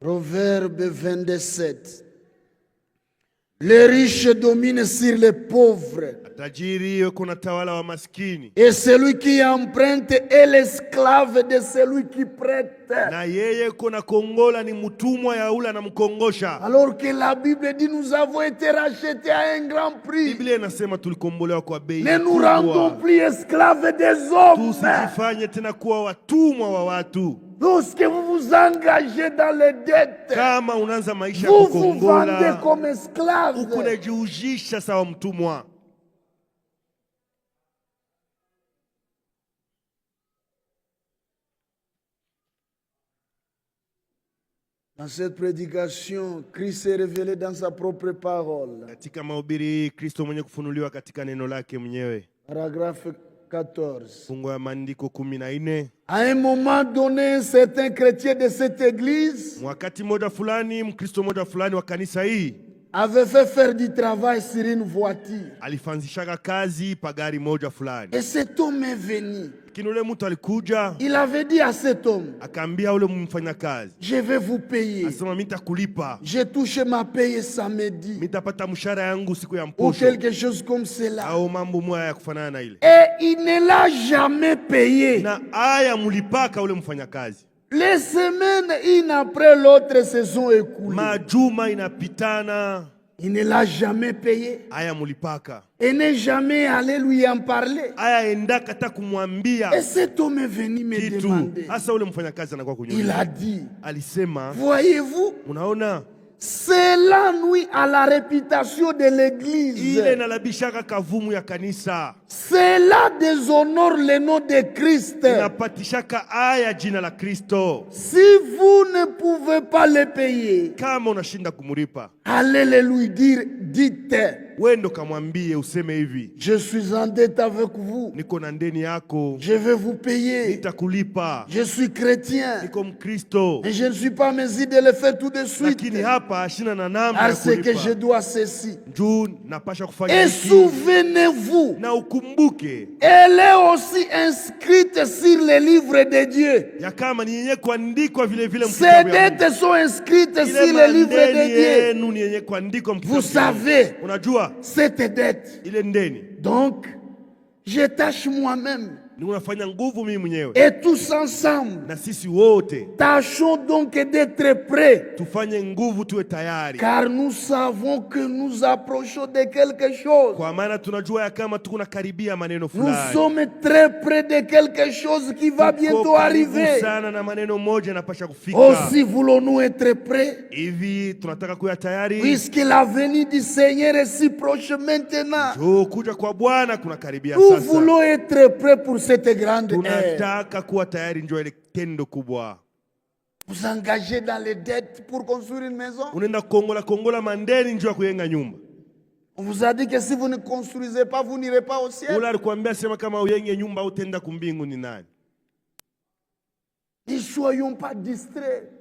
Speaker 5: Proverbe 27. Les riches dominent sur les pauvres. Et celui qui emprunte est l'esclave de celui qui prête. Alors que la Bible dit nous avons été rachetés à un grand prix. Ne nous rendons plus esclaves des hommes. Lorsque vous vous engagez dans les dettes, vous vous vendez comme esclave. Dans cette prédication, Christ s'est révélé dans sa propre parole. Paragraphe 14. À un moment donné, certains chrétiens de cette église avaient fait faire du travail sur une voiture. Et cet homme est venu. Il avait dit à cet homme, je vais vous payer. J'ai touché ma paye samedi. Ou quelque chose comme cela. Et il ne l'a jamais payé. Les semaines, une après l'autre, se sont écoulées. Il ne l'a jamais payé. Et n'est jamais allé lui en parler. Et cet homme est venu me demander. Il a dit, voyez-vous, Cela nuit à la réputation de l'église. Cela déshonore le nom de Christ. Si vous ne pouvez pas le payer, allez le lui dire, dites. Je suis en dette avec vous. Je vais vous payer. Je suis chrétien. Et je ne suis pas en mesure de le faire tout de suite. Parce que je dois ceci. Et souvenez-vous, elle est aussi inscrite sur les livres de Dieu. Ces dettes sont inscrites sur les livres de Dieu. Vous savez, cette dette. Donc, je tâche moi-même. Et tous ensemble, tâchons donc d'être prêts. Car nous savons que nous approchons de quelque chose. Nous sommes très près de quelque chose qui va bientôt arriver. Aussi voulons-nous être prêts, puisque la venue du Seigneur est si proche maintenant. Nous voulons être prêts pour cette grande ère. Vous engagez dans les dettes pour construire une maison. On vous a dit que si vous ne construisez pas, vous n'irez pas au ciel. Ne soyons pas distraits.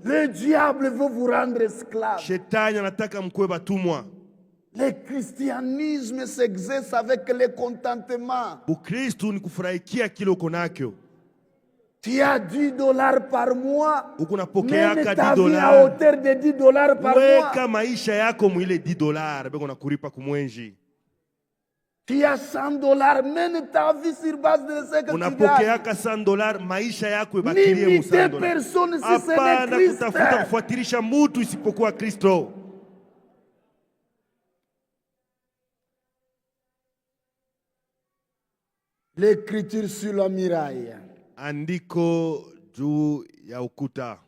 Speaker 5: Le diable veut vous rendre esclave. Le christianisme s'exerce avec le contentement. Tu as $10 par mois. Mène ta vie à hauteur de $10 par mois. Tu as $100, mène ta vie sur base de ce que tu gagnes. N'imitez personne si ce n'est Christ. L'écriture sur la muraille.
Speaker 4: Andiko juu ya ukuta.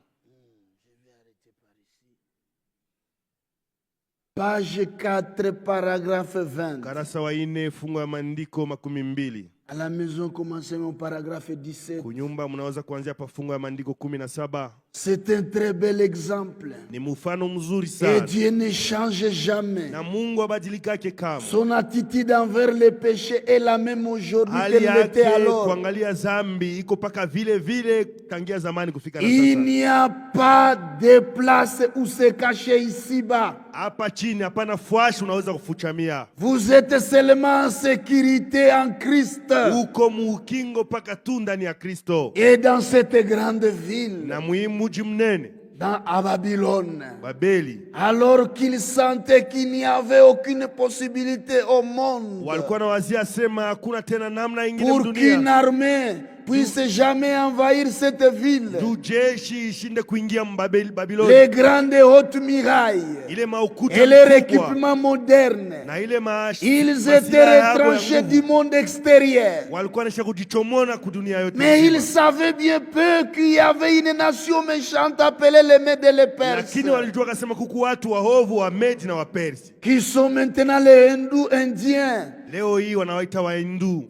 Speaker 5: Page 4, paragraphe 20.
Speaker 4: Karasa wa 4 fungu ya maandiko 12.
Speaker 5: À la maison, commencez mon paragraphe 17.
Speaker 4: Kunyumba mnaweza kuanzia pa fungu ya maandiko 17.
Speaker 5: C'est un très bel exemple.
Speaker 4: Ni mfano mzuri sana.
Speaker 5: Et Dieu ne change jamais.
Speaker 4: Na Mungu abadilikake kamwe.
Speaker 5: Son attitude envers le péché est la même aujourd'hui qu'elle l'était alors.
Speaker 4: Kuangalia dhambi iko paka vile vile tangia zamani kufika na sasa.
Speaker 5: Il n'y a pas de place où se cacher ici-bas.
Speaker 4: Hapa chini hapana fwashi unaweza kufuchamia.
Speaker 5: Vous êtes seulement en sécurité en Christ.
Speaker 4: Uko mukingo paka tu ndani ya Kristo.
Speaker 5: Et dans cette grande ville.
Speaker 4: Na muji mnene.
Speaker 5: À Babylone.
Speaker 4: Babeli.
Speaker 5: Alors qu'ils sentaient qu'il n'y avait aucune possibilité au monde.
Speaker 4: Walikuwa na wazia sema hakuna tena namna ingine
Speaker 5: pour
Speaker 4: dunia.
Speaker 5: qu'une armée puisse jamais envahir cette ville. Les grandes hautes murailles et les équipements modernes, ils étaient retranchés du monde extérieur. Mais ils savaient bien peu qu'il y avait une nation méchante appelée les Mèdes et les Perses, qui sont maintenant les hindous indiens.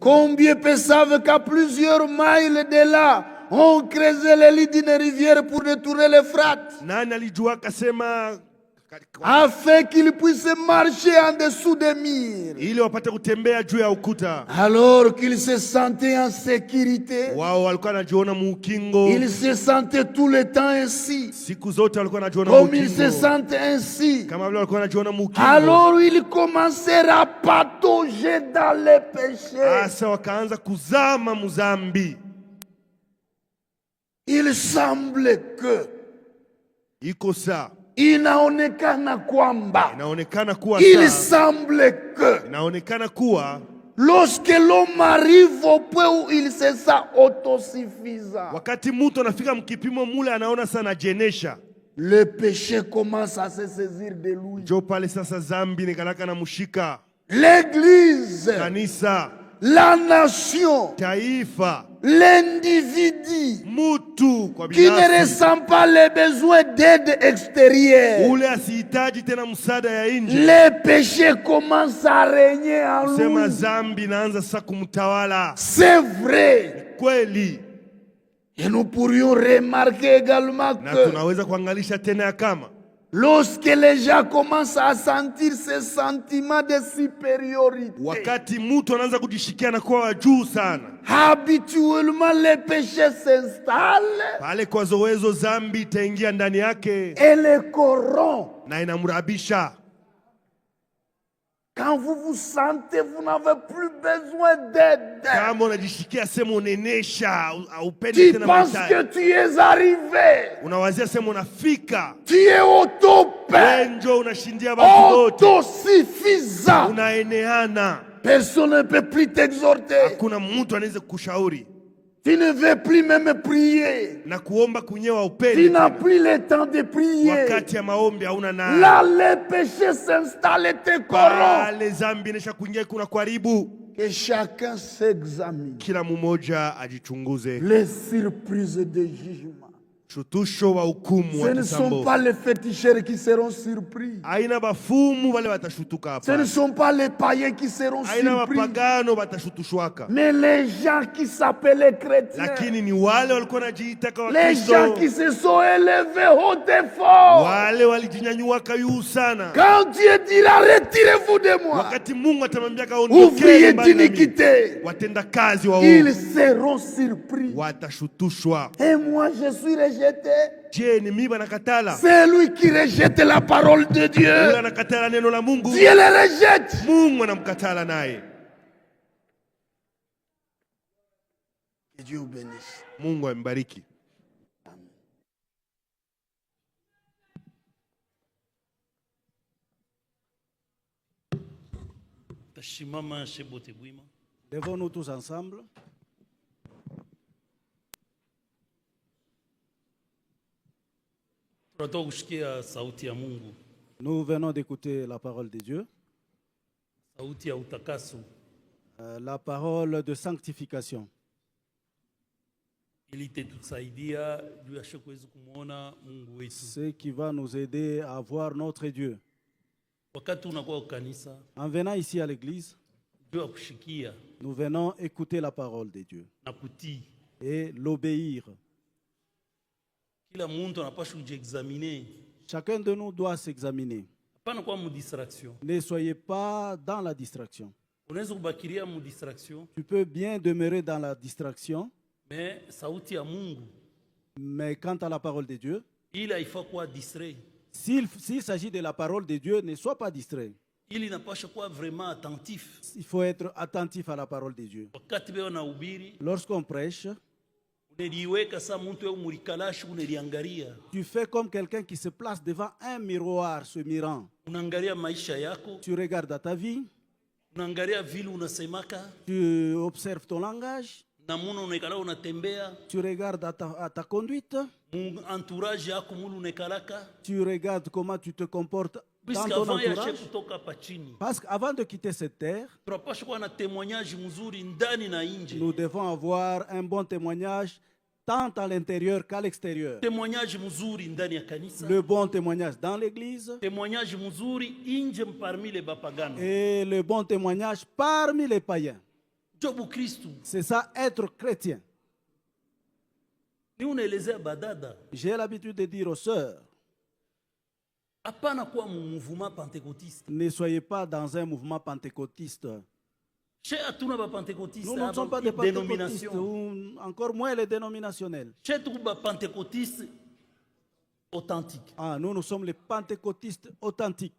Speaker 5: Combien peu savent qu'à plusieurs miles de là, on creusait les lits d'une rivière pour détourner l'Euphrate, afin qu'ils puissent marcher en dessous des murs. Alors qu'ils se sentaient en sécurité, ils se sentaient tout le temps ainsi, comme ils se sentent ainsi. Alors ils commencèrent à patauger dans les péchés. Il semble que inaonekana kuwa lorsque l'homme arrive au point où il se sent autosuffisant, le péché commence à se saisir de lui. L'église, la nation, l'individu qui ne ressent pas les besoins d'aide extérieure, les péchés commencent à régner en lui. C'est vrai. Et nous pourrions remarquer également que lorsque les gens commencent à sentir ce sentiment de supériorité, habituellement les péchés s'installent et les corrompent. Quand vous vous sentez, vous n'avez plus besoin d'aide. Tu penses que tu es arrivé. Tu es au top, autosuffisant. Personne ne peut plus t'exhorter. Tu ne veux plus même prier. Tu n'as plus le temps de prier. Là, les péchés s'installent et te corrompent. Que chacun s'examine. Les surprises de jugement. Ce ne sont pas les féticheurs qui seront surpris. Ce ne sont pas les païens qui seront surpris. Mais les gens qui s'appellent chrétiens. Les gens qui se sont élevés haut et fort. Quand Dieu dira retirez-vous de moi, ouvriers d'iniquité, ils seront surpris. Et moi je suis rejeté. C'est lui qui rejette la parole de Dieu. Dieu le rejette. Que Dieu vous bénisse.
Speaker 3: Levons-nous tous ensemble. Nous venons d'écouter la parole de Dieu, la parole de sanctification. Ce qui va nous aider à voir notre Dieu. En venant ici à l'église, nous venons écouter la parole de Dieu et l'obéir. Chacun de nous doit s'examiner. Ne soyez pas dans la distraction. Tu peux bien demeurer dans la distraction, mais quant à la parole de Dieu, s'il s'agit de la parole de Dieu, ne sois pas distrait. Il faut être attentif à la parole de Dieu. Lorsqu'on prêche, tu fais comme quelqu'un qui se place devant un miroir se mirant. Tu regardes ta vie. Tu observes ton langage. Tu regardes à ta conduite. Tu regardes comment tu te comportes dans ton entourage. Parce qu'avant de quitter cette terre, nous devons avoir un bon témoignage tant à l'intérieur qu'à l'extérieur. Le bon témoignage dans l'église et le bon témoignage parmi les païens. C'est ça, être chrétien. J'ai l'habitude de dire aux sœurs, ne soyez pas dans un mouvement pentecôtiste. Nous ne sommes pas des pentecôtistes, ou encore moins les dénominationnels. Nous sommes les pentecôtistes authentiques.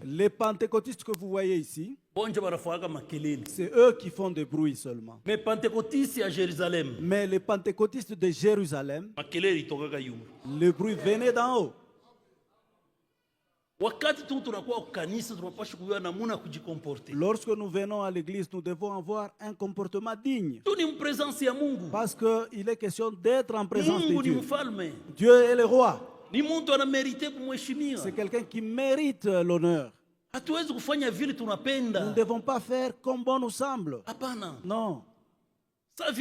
Speaker 3: Les pentecôtistes que vous voyez ici, c'est eux qui font du bruit seulement. Mais les pentecôtistes de Jérusalem, le bruit venait d'en haut. Lorsque nous venons à l'église, nous devons avoir un comportement digne. Parce qu'il est question d'être en présence de Dieu. Dieu est le roi. C'est quelqu'un qui mérite l'honneur. Nous ne devons pas faire comme bon nous semble. Non. Comme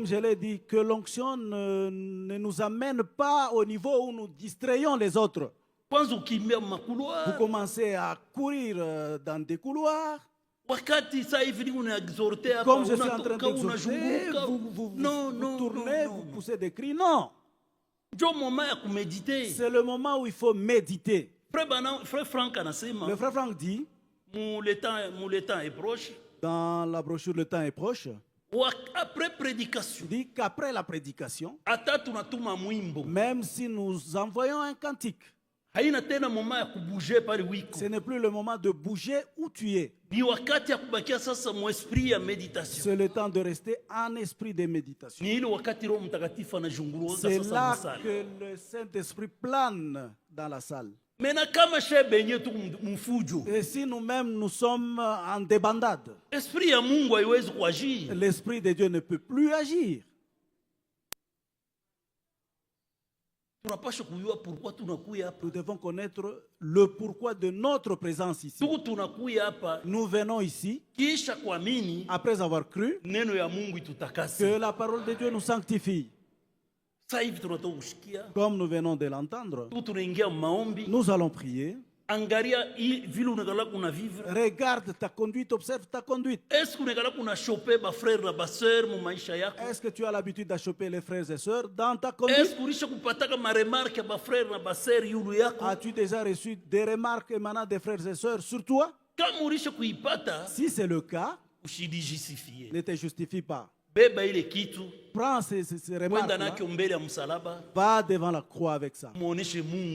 Speaker 3: je l'ai dit, que l'onction ne nous amène pas au niveau où nous distrayons les autres. Vous commencez à courir dans des couloirs. Comme je suis en train d'exhorter, vous tournez, vous poussez des cris. Non. C'est le moment où il faut méditer. Le frère Franck dit,
Speaker 1: le temps est proche.
Speaker 3: Dans la brochure Le temps est proche,
Speaker 1: Après prédication,
Speaker 3: il dit qu'après la prédication, même si nous envoyons un cantique, ce n'est plus le moment de bouger où tu es. C'est le temps de rester en esprit de méditation. C'est là que le Saint-Esprit plane dans la salle. Et si nous-mêmes nous sommes en débandade, l'Esprit de Dieu ne peut plus agir. Nous devons connaître le pourquoi de notre présence ici. Nous venons ici après avoir cru que la parole de Dieu nous sanctifie. Comme nous venons de l'entendre, nous allons prier. Regarde ta conduite, observe ta conduite. Est-ce que tu as l'habitude d'achoper les frères et sœurs dans ta conduite? As-tu déjà reçu des remarques émanant des frères et sœurs sur toi? Si c'est le cas, ne te justifie pas. Prends ces remarques-là, va devant la croix avec ça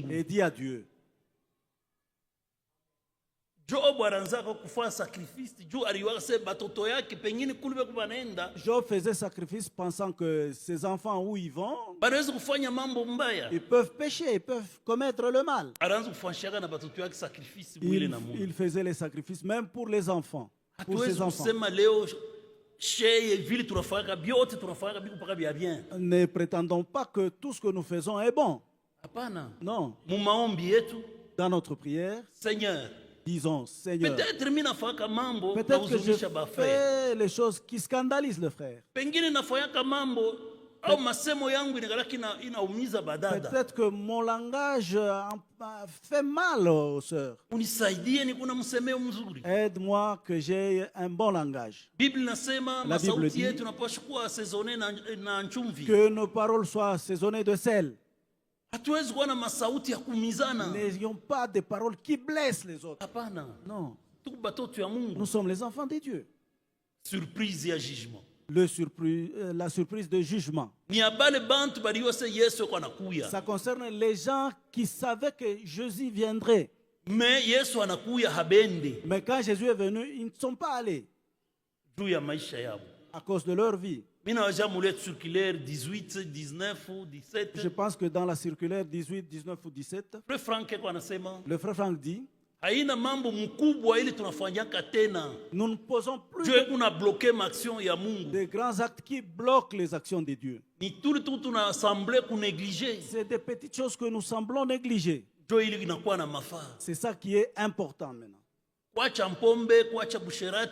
Speaker 3: et dis à Dieu. Job faisait sacrifice pensant que ses enfants, où ils vont, ils peuvent pécher, ils peuvent commettre le mal. Il faisait les sacrifices même pour les enfants. Pour ses enfants. Ne prétendons pas que tout ce que nous faisons est bon. Non. Dans notre prière,
Speaker 1: Seigneur,
Speaker 3: disons, Seigneur, peut-être que je fais les choses qui scandalisent le frère. Peut-être que mon langage fait mal aux sœurs. Aide-moi que j'ai un bon langage. La Bible dit que nos paroles soient assaisonnées de sel. N'ayons pas des paroles qui blessent les autres. Non. Nous sommes les enfants de Dieu.
Speaker 1: Surprise et jugement.
Speaker 3: La surprise de jugement. Ça concerne les gens qui savaient que Jésus viendrait. Mais quand Jésus est venu, ils ne sont pas allés à cause de leur vie. Je pense que dans la circulaire 18, 19 ou 17, le frère Franck dit, nous ne posons plus de grands actes qui bloquent les actions de Dieu. C'est des petites choses que nous semblons négliger. C'est ça qui est important maintenant.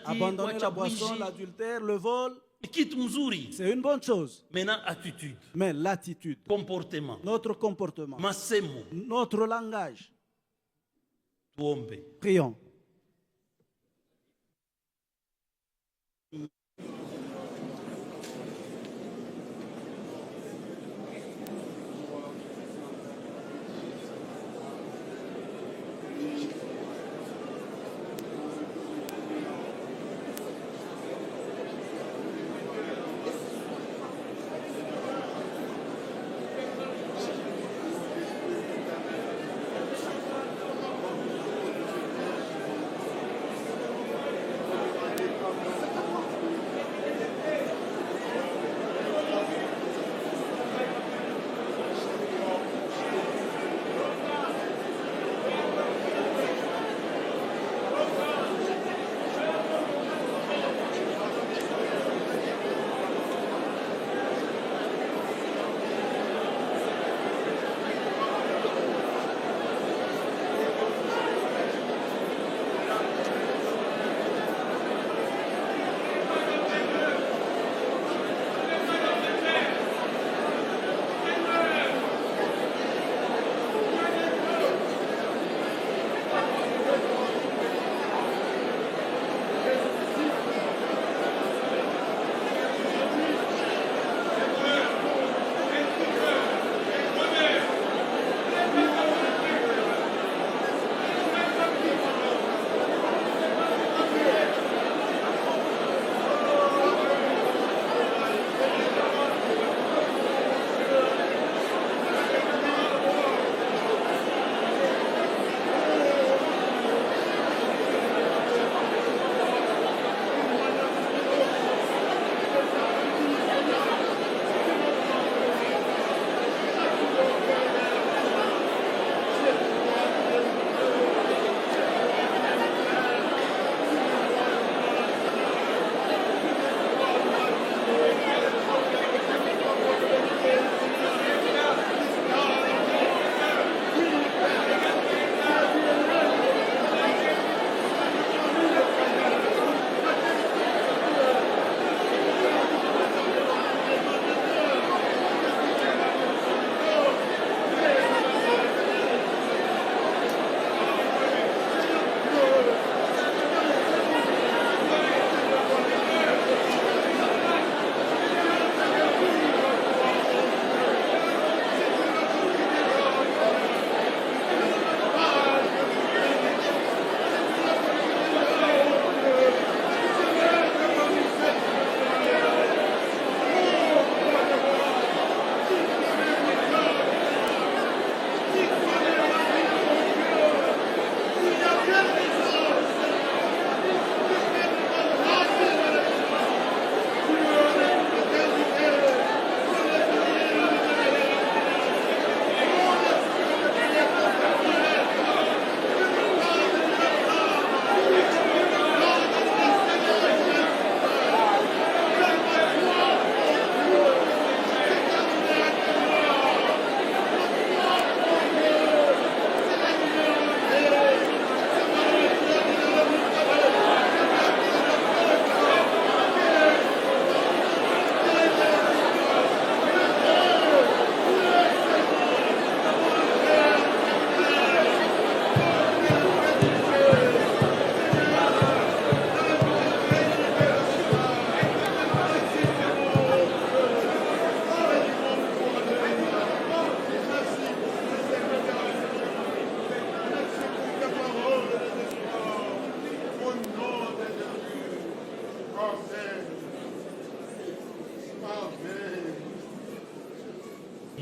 Speaker 3: Abandonner la boisson, l'adultère, le vol, c'est une bonne chose. Mais l'attitude, notre comportement, notre langage. Prions.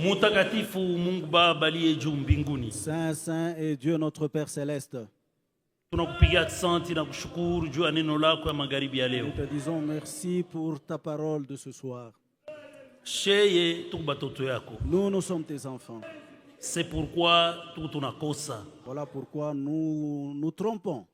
Speaker 1: Mutakatifu Mungu Baba aliye juu mbinguni.
Speaker 3: Saint, Saint et Dieu notre Père céleste.
Speaker 1: Tunakupigia asante na kushukuru juu ya neno lako ya magharibi ya leo.
Speaker 3: Nous te disons merci pour ta parole de ce soir.
Speaker 1: Sheye tuko batoto yako.
Speaker 3: Nous sommes tes enfants.
Speaker 1: C'est pourquoi tuko tunakosa.
Speaker 3: Voilà pourquoi nous nous trompons.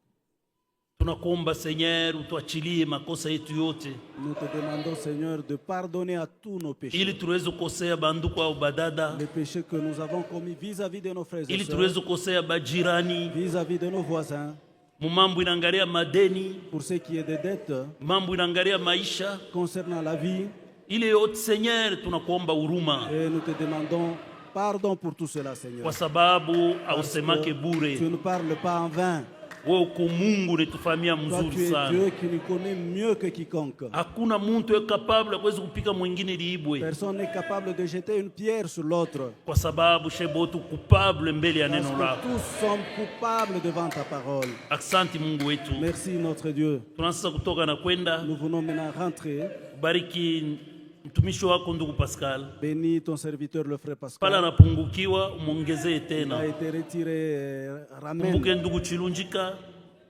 Speaker 1: Tunakuomba Seigneur utuachilie makosa yetu yote.
Speaker 3: Nous te demandons Seigneur de pardonner à tous nos péchés.
Speaker 1: Ili tuweze kukosea banduku au badada.
Speaker 3: Les péchés que nous avons commis vis-à-vis de nos frères et sœurs.
Speaker 1: Ili tuweze kukosea bajirani.
Speaker 3: Vis-à-vis de nos voisins.
Speaker 1: Mambo inaangalia madeni.
Speaker 3: Pour ce qui est des dettes.
Speaker 1: Mambo inaangalia maisha.
Speaker 3: Concernant la vie.
Speaker 1: Ile yote Seigneur tunakuomba huruma.
Speaker 3: Et nous te demandons pardon pour tout cela Seigneur.
Speaker 1: Kwa sababu ausemake bure.
Speaker 3: Tu ne parles pas en vain.
Speaker 1: Wewe uko Mungu unatufanyia mzuri sana.
Speaker 3: Tu es Dieu qui nous connaît mieux que quiconque.
Speaker 1: Hakuna mtu capable kuweza kupika mwingine liibwe.
Speaker 3: Personne n'est capable de jeter une pierre sur l'autre.
Speaker 1: Kwa sababu shebotu coupable mbele ya neno lako.
Speaker 3: Tous sommes coupables devant ta parole.
Speaker 1: Asante Mungu wetu.
Speaker 3: Merci notre Dieu.
Speaker 1: Tunaanza kutoka na kwenda.
Speaker 3: Nous venons maintenant rentrer.
Speaker 1: Bariki mtumishi wako ndugu Pascal.
Speaker 3: Bénis ton serviteur le frère Pascal.
Speaker 1: Pala anapungukiwa umuongezee tena.
Speaker 3: Il a été retiré, ramène.
Speaker 1: Kumbuke ndugu Chilunjika.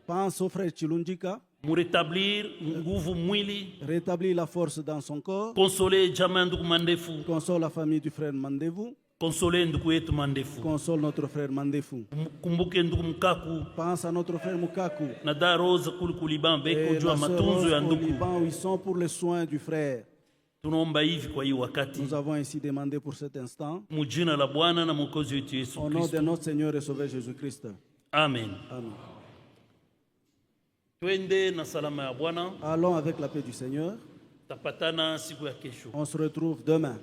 Speaker 3: Pense au frère Chilunjika.
Speaker 1: Murétablir nguvu mwili.
Speaker 3: Rétablir la force dans son corps.
Speaker 1: Consoler jamaa ndugu Mandefu.
Speaker 3: Console la famille du frère Mandevu.
Speaker 1: Consoler ndugu yetu Mandefu.
Speaker 3: Console notre frère Mandefu.
Speaker 1: Kumbuke ndugu Mukaku.
Speaker 3: Pense à notre frère Mukaku.
Speaker 1: Na da Rose kuliban beko jua matunzo ya ndugu.
Speaker 3: Ils sont pour les soins du frère.
Speaker 1: Nous
Speaker 3: avons ainsi demandé pour cet instant.
Speaker 1: Au
Speaker 3: nom de notre Seigneur et Sauveur Jésus-Christ.
Speaker 1: Amen.
Speaker 3: Amen. Allons avec la paix du Seigneur. On se retrouve demain.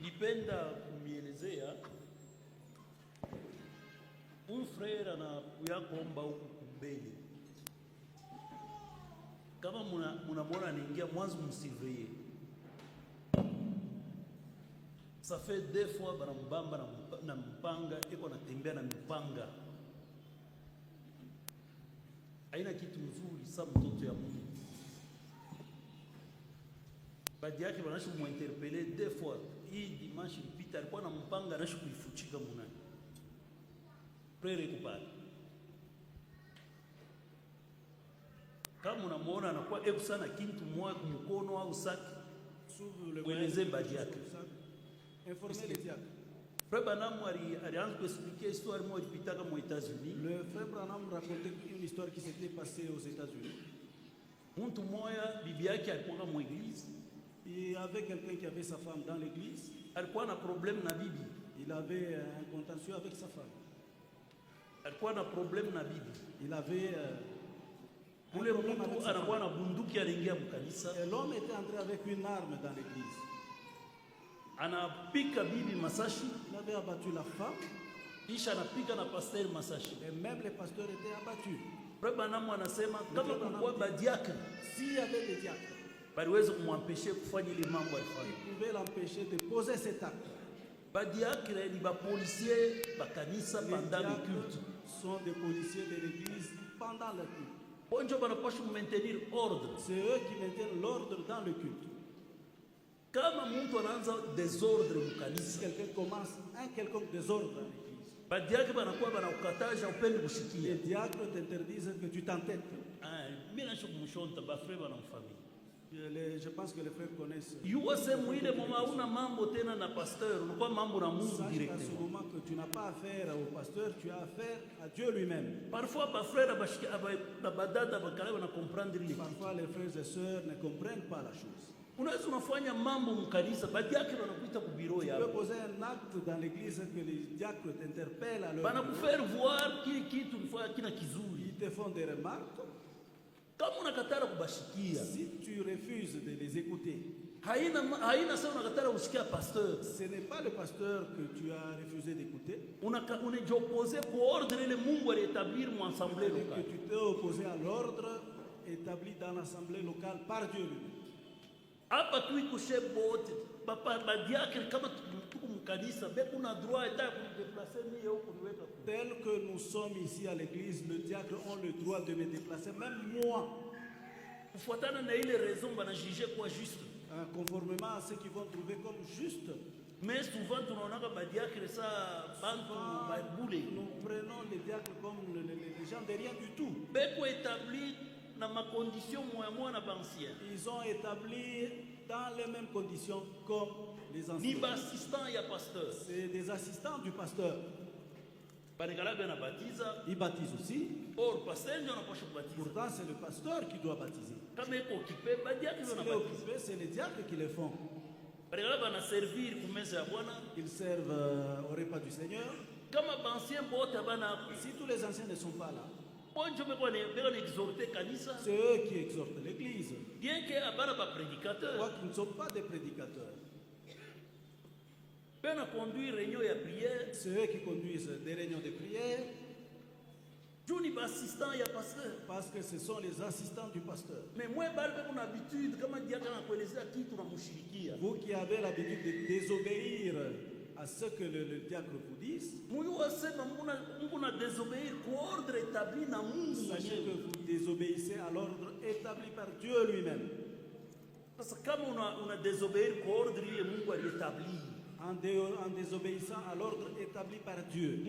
Speaker 1: Nipenda kumielezea frère anakuya kuomba huku kumbele. Kama mnamwona anaingia mwanzo msivrie. Ça fait 2 fois banambamba na mpanga iko natembea na mpanga. Haina kitu nzuri sa mtoto ya Mungu. Badi yake banashu muinterpeller 2 fois. Hii dimanche ilipita alikuwa na mpanga anashu kuifuchika munani. Prere kupata. Kama unamuona anakuwa eku sana kintu moja kumkono au saki, kueleze badi yake.
Speaker 3: Informer les diacres.
Speaker 1: Frère Branham alianza kuexpliquer histoire moja ilipitaka aux États-Unis.
Speaker 3: Le frère Branham racontait une histoire qui s'était passée aux États-Unis.
Speaker 1: Mtu moja bibi yake alikuwa mu église.
Speaker 3: Il y avait quelqu'un qui avait sa femme dans l'église.
Speaker 1: Alikuwa na problème na bibi.
Speaker 3: Il avait un contentieux avec sa femme.
Speaker 1: Alikuwa na problème na bibi.
Speaker 3: Il avait
Speaker 1: ule mtu anakuwa na bunduki anaingia mkanisa.
Speaker 3: Et l'homme était entré avec une arme dans l'église.
Speaker 1: Anapika bibi masashi.
Speaker 3: Il avait abattu la femme.
Speaker 1: Kisha anapika na pasteur masashi.
Speaker 3: Et même les pasteurs étaient abattus.
Speaker 1: Frère Branham anasema kama kulikuwa badiaka,
Speaker 3: s'il y avait des diacres,
Speaker 1: baliweza kumwempeshe kufanya ile mambo alifanya.
Speaker 3: Il pouvait l'empêcher de poser cet acte.
Speaker 1: Badiaka ni ba policiers ba kanisa pendant le culte.
Speaker 3: Sont des policiers de l'église pendant le culte.
Speaker 1: Bonjo banapaswa maintenir ordre.
Speaker 3: C'est eux qui maintiennent l'ordre dans le culte.
Speaker 1: Kama mtu anaanza désordre mkanisa,
Speaker 3: quelqu'un commence un quelconque désordre dans l'église,
Speaker 1: badiaka banakuwa banakukataza upende kushikia.
Speaker 3: Les diacres t'interdisent que tu t'entêtes.
Speaker 1: Mimi nasho kumshonta ba frère bana mfamili.
Speaker 3: Je pense que les frères connaissent.
Speaker 1: Yuwase mwile mama una mambo tena na pasteur, unakuwa mambo na Mungu directement.
Speaker 3: À ce moment que tu n'as pas affaire au pasteur, tu as affaire à Dieu lui-même.
Speaker 1: Parfois ba frère bashika badada bakala na comprendre.
Speaker 3: Parfois les frères et sœurs ne comprennent pas la chose.
Speaker 1: Unaweza unafanya mambo mkanisa, badiakre wanakuita ku bureau yao.
Speaker 3: Tu peux poser un acte dans l'église que les diacres t'interpellent à leur
Speaker 1: bana kufaire voir kile kitu nifanya kina kizuri.
Speaker 3: Ils te font des remarques.
Speaker 1: Kama unakatara kubashikia,
Speaker 3: si tu refuses de les écouter,
Speaker 1: haina sawa unakatara kusikia pasteur.
Speaker 3: Ce n'est pas le pasteur que tu as refusé d'écouter.
Speaker 1: Unajiopose kwa ordre ile Mungu aliétablir mu assemblée locale.
Speaker 3: Que tu t'es opposé à l'ordre établi dans l'assemblée locale par Dieu lui.
Speaker 1: Hapa tu iko shebote papa badiakre kama tuko mkanisa beko na droit eta kudeplacer mimi huko niweka.
Speaker 3: Tel que nous sommes ici à l'église, le diacre ont le droit de me déplacer, même moi.
Speaker 1: Kufuatana na ile raison bana juger quoi juste.
Speaker 3: Conformément à ce qu'ils vont trouver comme juste.
Speaker 1: Mais souvent tunaonaka badiakre ça bantu baibule.
Speaker 3: Nous prenons les diacres comme les gens de rien du tout.
Speaker 1: Beko établi dans ma condition moi na bancien.
Speaker 3: Ils ont établi dans les mêmes conditions comme les anciens.
Speaker 1: Ni assistant ya pasteur.
Speaker 3: C'est des assistants du pasteur.
Speaker 1: Ils
Speaker 3: baptisent aussi.
Speaker 1: Pourtant
Speaker 3: c'est le pasteur qui doit baptiser. S'il est occupé, c'est les diacres qui le font. Ils servent au repas du Seigneur. Si tous les anciens ne sont pas là, c'est eux qui exhortent l'église.
Speaker 1: Bien qu'ils
Speaker 3: ne sont pas des prédicateurs. C'est eux qui conduisent des réunions de prière. Parce que ce sont les assistants du pasteur. Vous qui avez l'habitude de désobéir à ce que le diacre vous dise, sachez que vous désobéissez à l'ordre établi par Dieu lui-même.
Speaker 1: Parce que comme on a désobéi l'ordre établi,
Speaker 3: en désobéissant à l'ordre établi par Dieu.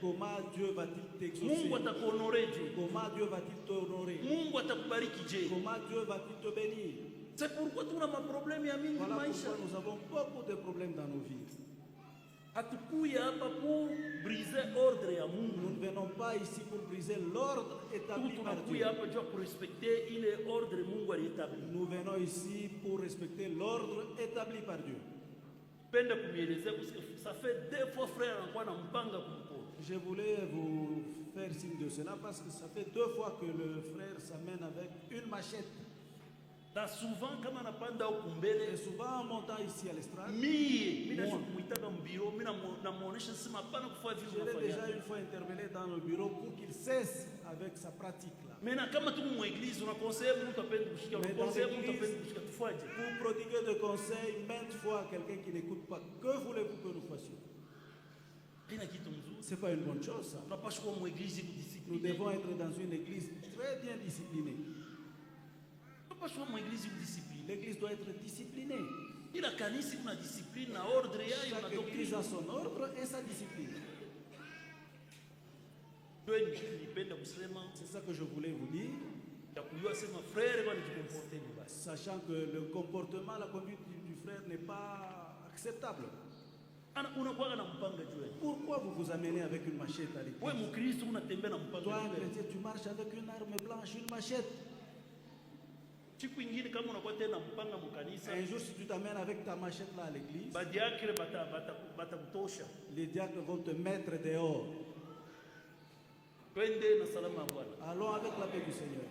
Speaker 3: Comment Dieu va-t-il t'exaucer? Comment Dieu va-t-il t'honorer? Comment Dieu va-t-il te bénir?
Speaker 1: C'est pourquoi nous avons un problème.
Speaker 3: Voilà pourquoi nous avons beaucoup de problèmes dans nos vies. Nous ne venons pas ici pour briser l'ordre établi par Dieu. Nous venons ici pour respecter l'ordre établi par Dieu.
Speaker 1: Ça fait 2 fois frère
Speaker 3: je voulais vous faire signe de cela parce que ça fait 2 fois que le frère s'amène avec une machette.
Speaker 1: Souvent,
Speaker 3: et souvent en montant ici à l'estrade, je l'ai déjà une fois interpellé dans le bureau pour qu'il cesse avec sa pratique là.
Speaker 1: Mais dans l'église, vous
Speaker 3: prodiguez de conseils maintes fois à quelqu'un qui n'écoute pas. Que voulez-vous que nous fassions? Ce n'est pas une bonne chose ça. Nous devons être dans une église très bien disciplinée. L'église doit être disciplinée. Chaque église a son ordre et sa discipline. C'est ça que je voulais vous dire. Sachant que le comportement, la conduite du frère n'est pas acceptable. Pourquoi vous vous amenez avec une machette à l'église? Toi, un chrétien, tu marches avec une arme blanche, une machette. Un jour, si tu t'amènes avec ta machette là à l'église, les diacres vont te mettre dehors. Allons avec la paix du Seigneur.